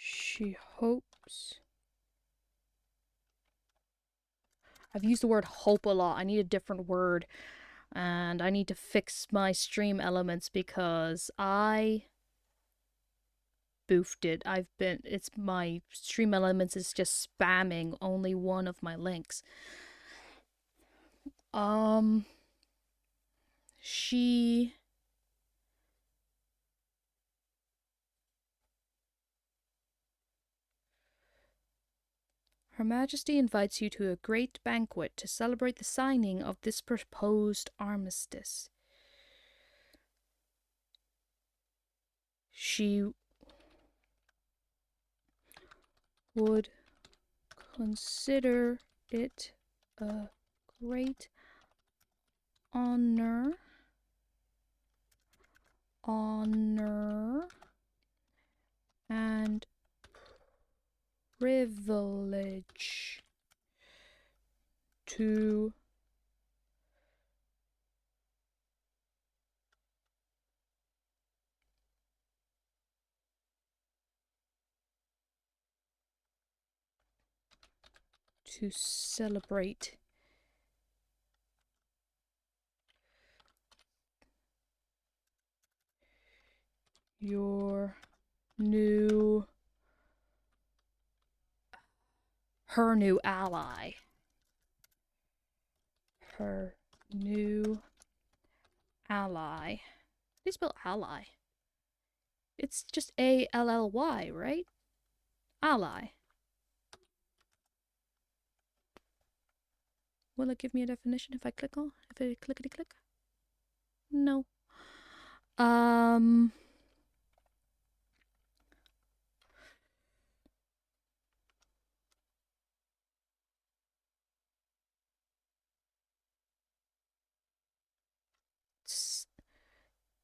She hopes. I've used the word hope a lot. I need a different word. And I need to fix my stream elements because I boofed it. It's my stream elements is just spamming only one of my links. She Her Majesty invites you to a great banquet to celebrate the signing of this proposed armistice. She would consider it a great honor and privilege to celebrate her new ally. Her new ally. How do you spell ally? It's just A-L-L-Y, right? Ally. Will it give me a definition if I click? No.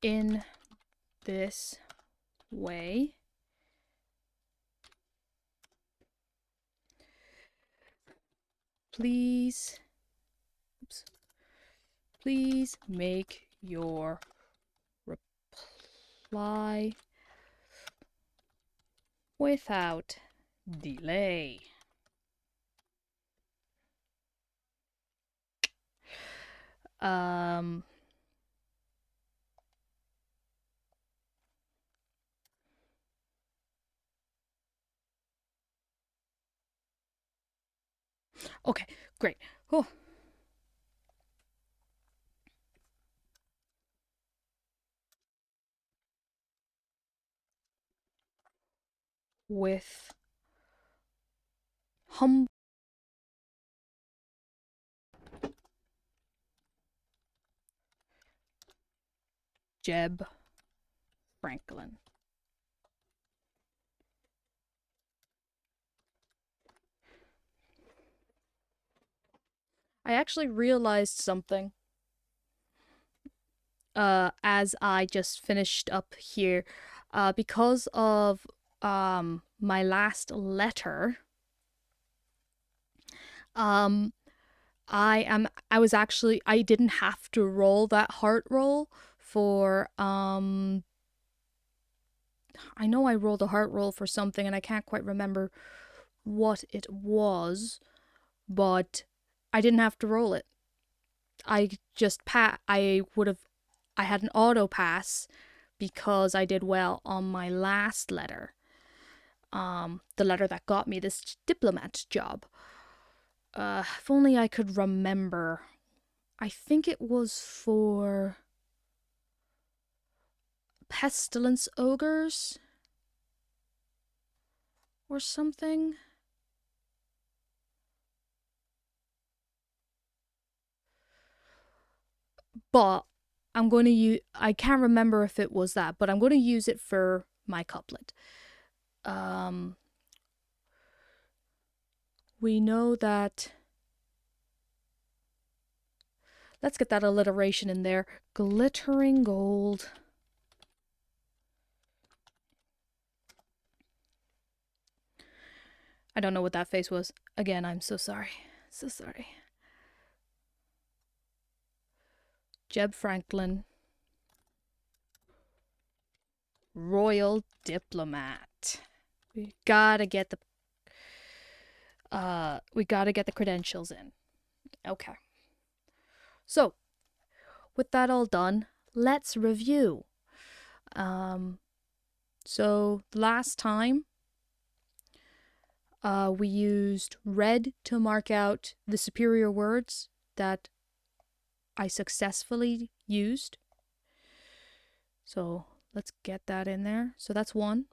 In this way, please make your reply without delay. Okay, great. Oh. With Jeb Franklin. I actually realized something as I just finished up here. Because of my last letter, I didn't have to roll that heart roll for I know I rolled a heart roll for something and I can't quite remember what it was, but I didn't have to roll it. I had an auto pass because I did well on my last letter. The letter that got me this diplomat job. If only I could remember. I think it was for pestilence ogres or something. but I'm going to use, I can't remember if it was that, but I'm going to use it for my couplet. We know that, let's get that alliteration in there. Glittering gold. I don't know what that face was. Again, I'm so sorry. So sorry. Jeb Franklin. Royal diplomat. We gotta get the credentials in. Okay. So, with that all done, let's review. So last time we used red to mark out the superior words that I successfully used. So let's get that in there. So that's 1.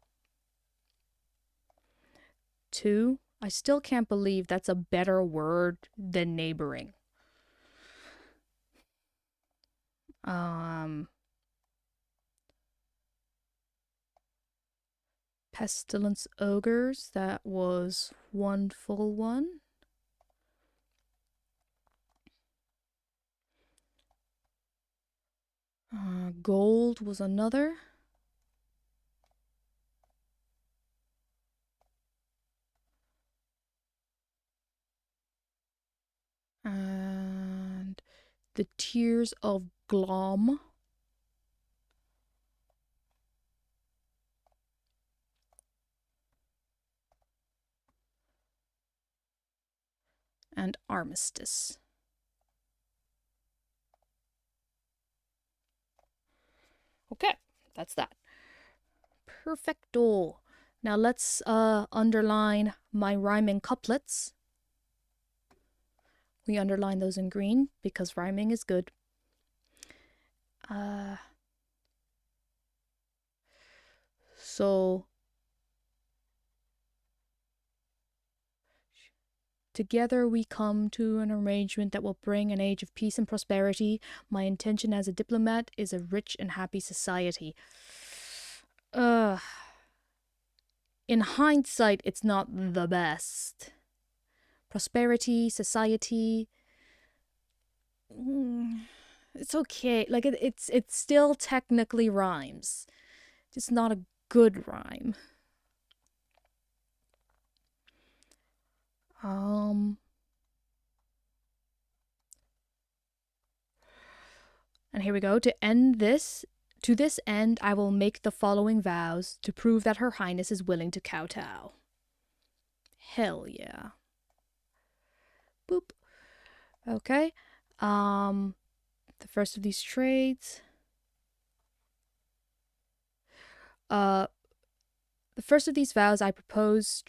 2, I still can't believe that's a better word than neighboring. Pestilence ogres, that was 1 full one. Gold was another. And the Tears of Glom. And Armistice. Okay, that's that. Perfecto. Now let's underline my rhyming couplets. We underline those in green because rhyming is good. So together we come to an arrangement that will bring an age of peace and prosperity. My intention as a diplomat is a rich and happy society. In hindsight, it's not the best. Prosperity, society. It's okay. Like it still technically rhymes. Just not a good rhyme. And here we go. To this end, I will make the following vows to prove that Her Highness is willing to kowtow. Hell yeah. Boop. Okay. The first of these trades. The first of these vows I propose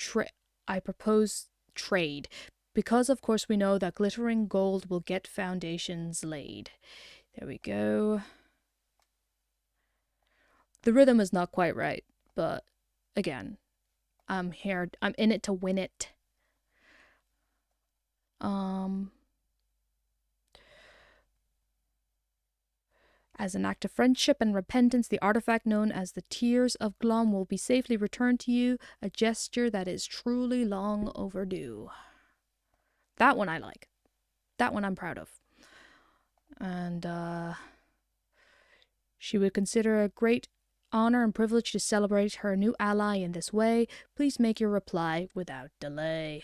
trade, because of course we know that glittering gold will get foundations laid. There we go. The rhythm is not quite right, but again, I'm in it to win it. As an act of friendship and repentance, the artifact known as the Tears of Glom will be safely returned to you, a gesture that is truly long overdue. That one I like. That one I'm proud of. And she would consider a great honor and privilege to celebrate her new ally in this way. Please make your reply without delay.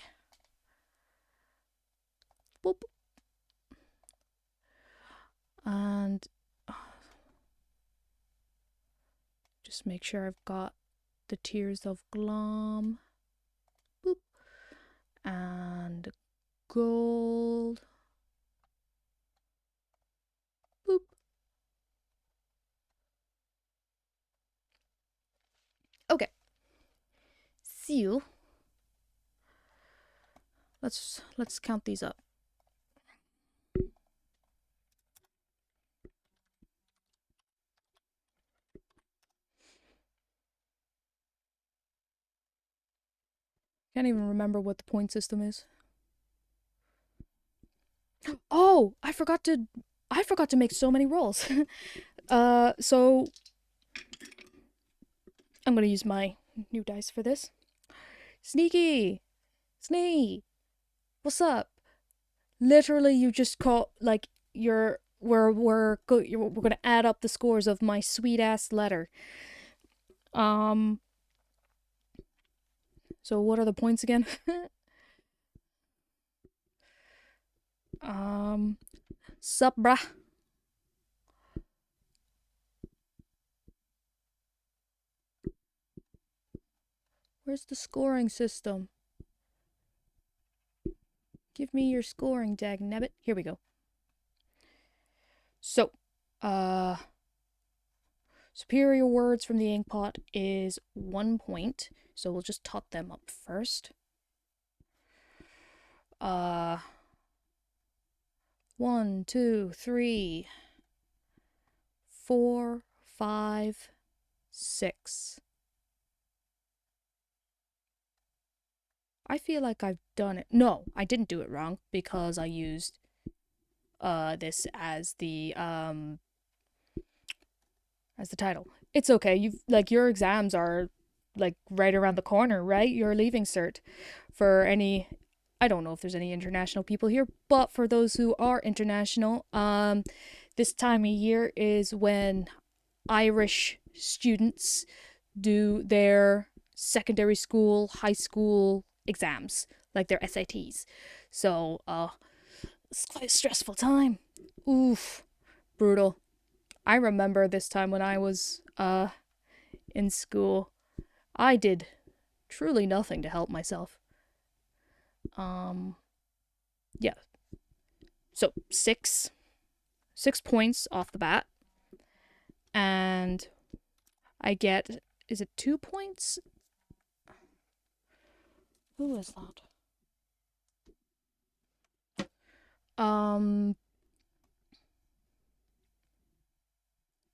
Boop. And just make sure I've got the Tears of Glom. Boop. And gold. Boop. Okay. So let's count these up. Can't even remember what the point system is. Oh, I forgot to I forgot to make so many rolls. So I'm gonna use my new dice for this. Sneaky! Snee! What's up? Literally, you just call, like, we're gonna add up the scores of my sweet ass letter. So what are the points again? Sup, bruh? Where's the scoring system? Give me your scoring, dagnabbit. Here we go. So, superior words from the inkpot is 1 point. So we'll just tot them up first. 1, 2, 3, 4, 5, 6. I feel like I've done it. No, I didn't do it wrong because I used this as the title. It's okay. You've like your exams are like right around the corner, right? Your leaving cert for any, I don't know if there's any international people here, but for those who are international, this time of year is when Irish students do their secondary school, high school exams, like their SATs. So, it's quite a stressful time. Oof, brutal. I remember this time when I was in school. I did truly nothing to help myself. Yeah. So 6 points off the bat. And I get, is it 2 points? Who is that?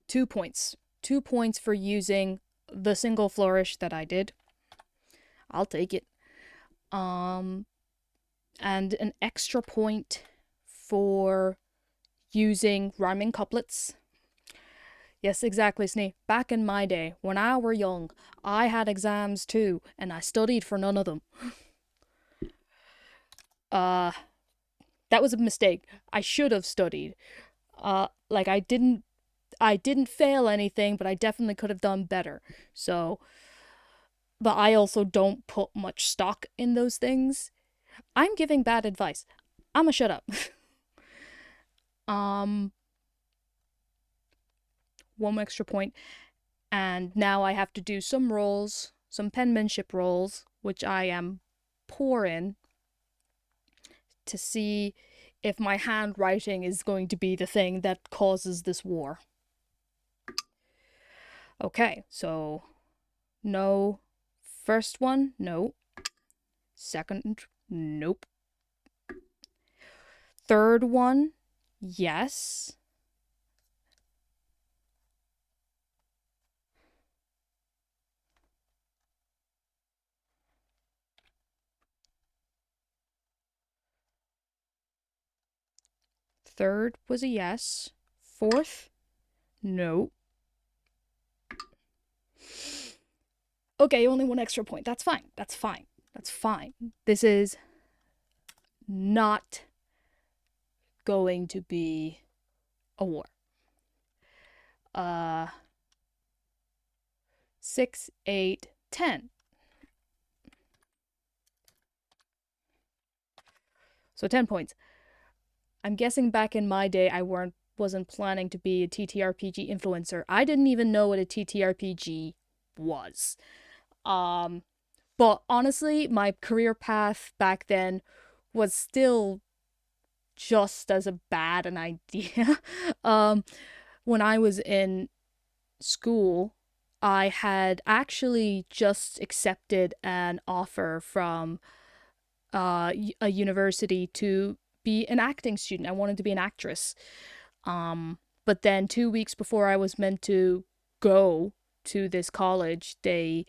2 points. 2 points for using the single flourish that I did. I'll take it. And an extra point for using rhyming couplets. Yes, exactly, Snee. Back in my day, when I were young, I had exams too, and I studied for none of them. That was a mistake. I should have studied. Like I didn't fail anything, but I definitely could have done better. So, but I also don't put much stock in those things. I'm giving bad advice. I'ma shut up. 1 extra point. And now I have to do some rolls, some penmanship rolls, which I am poor in, to see if my handwriting is going to be the thing that causes this war. Okay, so no. First one, no. Second, nope. Third one, yes. Third was a yes. Fourth, no. Okay, only 1 extra point. That's fine. That's fine. That's fine. This is not going to be a war. 6, 8, 10. So 10 points. I'm guessing back in my day I wasn't planning to be a TTRPG influencer. I didn't even know what a TTRPG was. But honestly, my career path back then was still just as bad an idea. When I was in school, I had actually just accepted an offer from a university to be an acting student. I wanted to be an actress. But then 2 weeks before I was meant to go to this college, they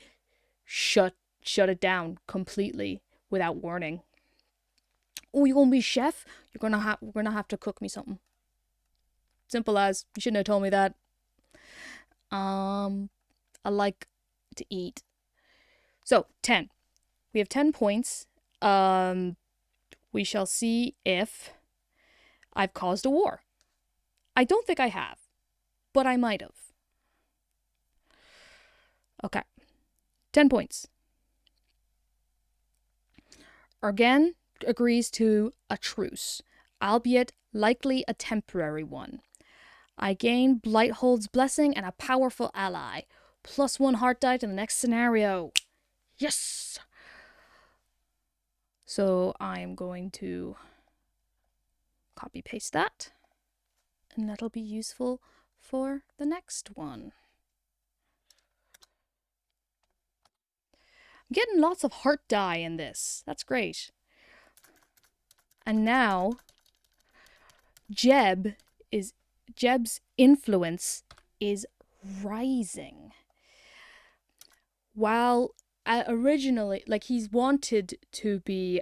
shut it down completely without warning. Oh, you gonna be chef? We're gonna have to cook me something. Simple as, you shouldn't have told me that. I like to eat. So, 10. We have 10 points. We shall see if I've caused a war. I don't think I have, but I might have. Okay. 10 points. Argan agrees to a truce, albeit likely a temporary one. I gain Blighthold's blessing and a powerful ally. +1 heart die to the next scenario. Yes! So I am going to copy paste that, and that'll be useful for the next one. I'm getting lots of heart die in this. That's great. And now Jeb's influence is rising. While originally, like, he's wanted to be,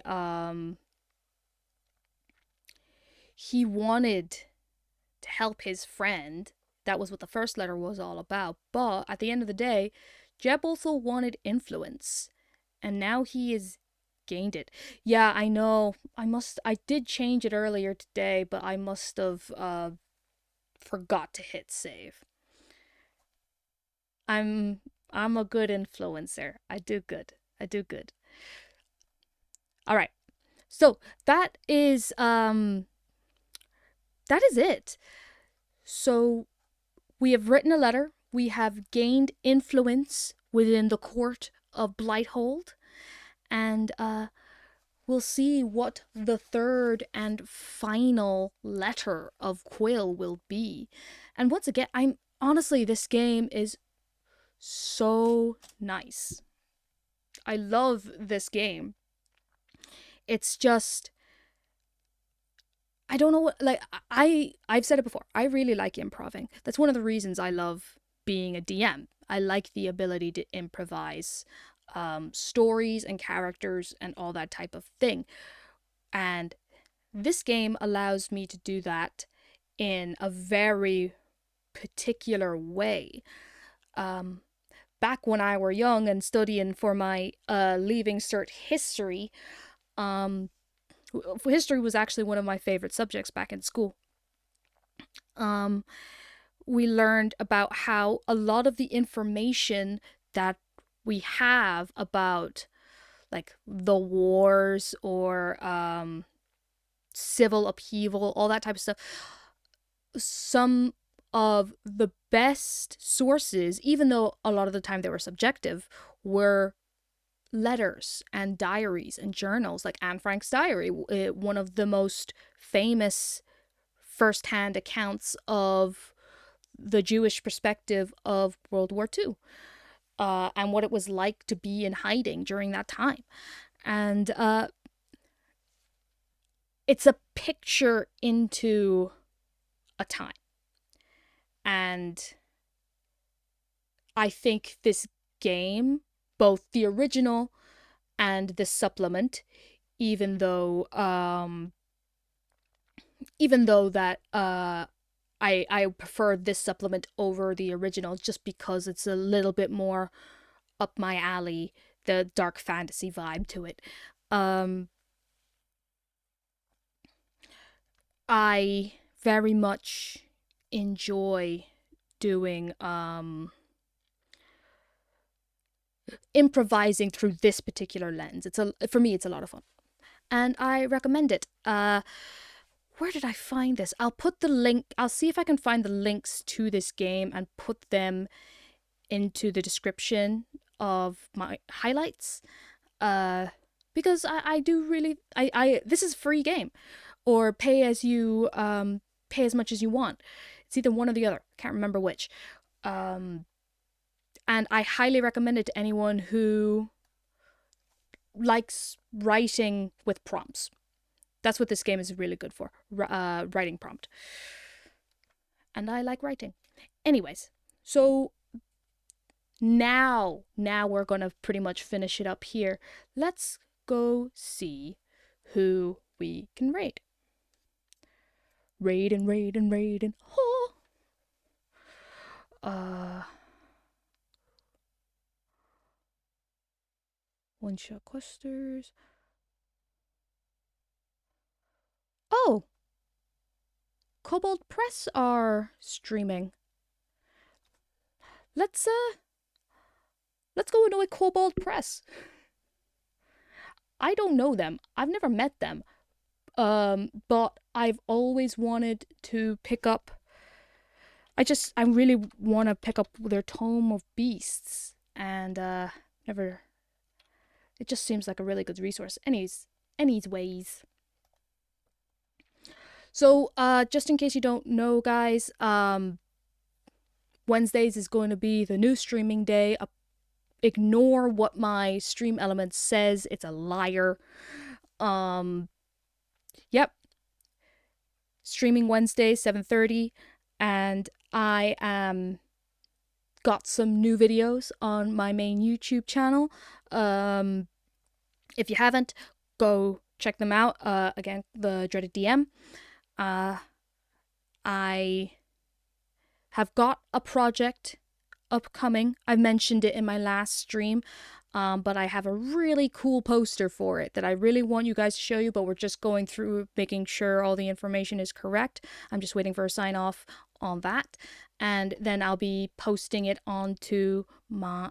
he wanted to help his friend. That was what the first letter was all about. But at the end of the day, Jeb also wanted influence. And now he has gained it. Yeah, I know. I did change it earlier today, but I must have forgot to hit save. I'm a good influencer. I do good. All right. So that is it. So we have written a letter. We have gained influence within the court of Blighthold, and we'll see what the third and final letter of Quill will be. And once again, honestly, this game is so nice. I love this game. It's just, I don't know what, like, I've said it before, I really like improving. That's one of the reasons I love being a DM. I like the ability to improvise stories and characters and all that type of thing. And this game allows me to do that in a very particular way. Back when I were young and studying for my Leaving Cert history, history was actually one of my favorite subjects back in school. We learned about how a lot of the information that we have about, like, the wars or civil upheaval, all that type of stuff, some of the best sources, even though a lot of the time they were subjective, were letters and diaries and journals, like Anne Frank's diary, one of the most famous first-hand accounts of the Jewish perspective of World War II, and what it was like to be in hiding during that time. And it's a picture into a time. And I think this game, both the original and the supplement, even though that I prefer this supplement over the original just because it's a little bit more up my alley, the dark fantasy vibe to it. I very much enjoy doing improvising through this particular lens. For me it's a lot of fun, and I recommend it. Where did I find this? I'll put the link. I'll see if I can find the links to this game and put them into the description of my highlights. Because I do really, this is a free game, or pay as much as you want. It's either one or the other. Can't remember which. And I highly recommend it to anyone who likes writing with prompts. That's what this game is really good for, writing prompt. And I like writing. Anyways, so now we're going to pretty much finish it up here. Let's go see who we can raid. Raid and raid and raid and... Oh! One shot clusters. Oh, Cobalt Press are streaming. Let's go annoy Cobalt Press. I don't know them. I've never met them. But I've always wanted to pick up. I really want to pick up their Tome of Beasts, and never. It just seems like a really good resource. Anyways. So, just in case you don't know, guys, Wednesdays is going to be the new streaming day. Ignore what my stream element says. It's a liar. Yep. Streaming Wednesday, 7:30, and I got some new videos on my main YouTube channel. If you haven't, go check them out. Again, the dreaded DM. I have got a project upcoming. I mentioned it in my last stream, but I have a really cool poster for it that I really want you guys to show you, but we're just going through making sure all the information is correct. I'm just waiting for a sign off on that, and then I'll be posting it onto my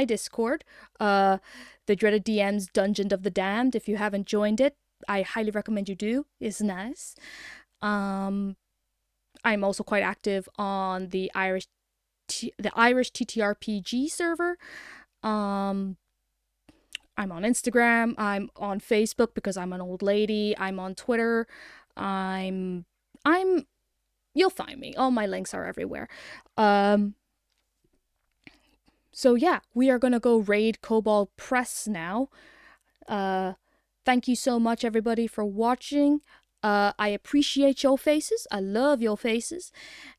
Discord, the Dreaded DM's Dungeon of the Damned. If you haven't joined it, I highly recommend you do. It's nice. I'm also quite active on the Irish TTRPG server. I'm on Instagram. I'm on Facebook because I'm an old lady. I'm on Twitter. You'll find me. All my links are everywhere. So yeah, we are gonna go raid Cobalt Press now. Thank you so much, everybody, for watching. I appreciate your faces. I love your faces.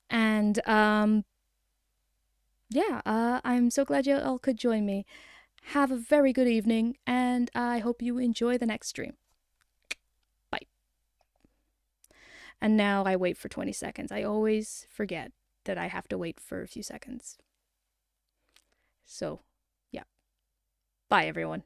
And, yeah, I'm so glad you all could join me. Have a very good evening, and I hope you enjoy the next stream. Bye. And now I wait for 20 seconds. I always forget that I have to wait for a few seconds. So, yeah. Bye, everyone.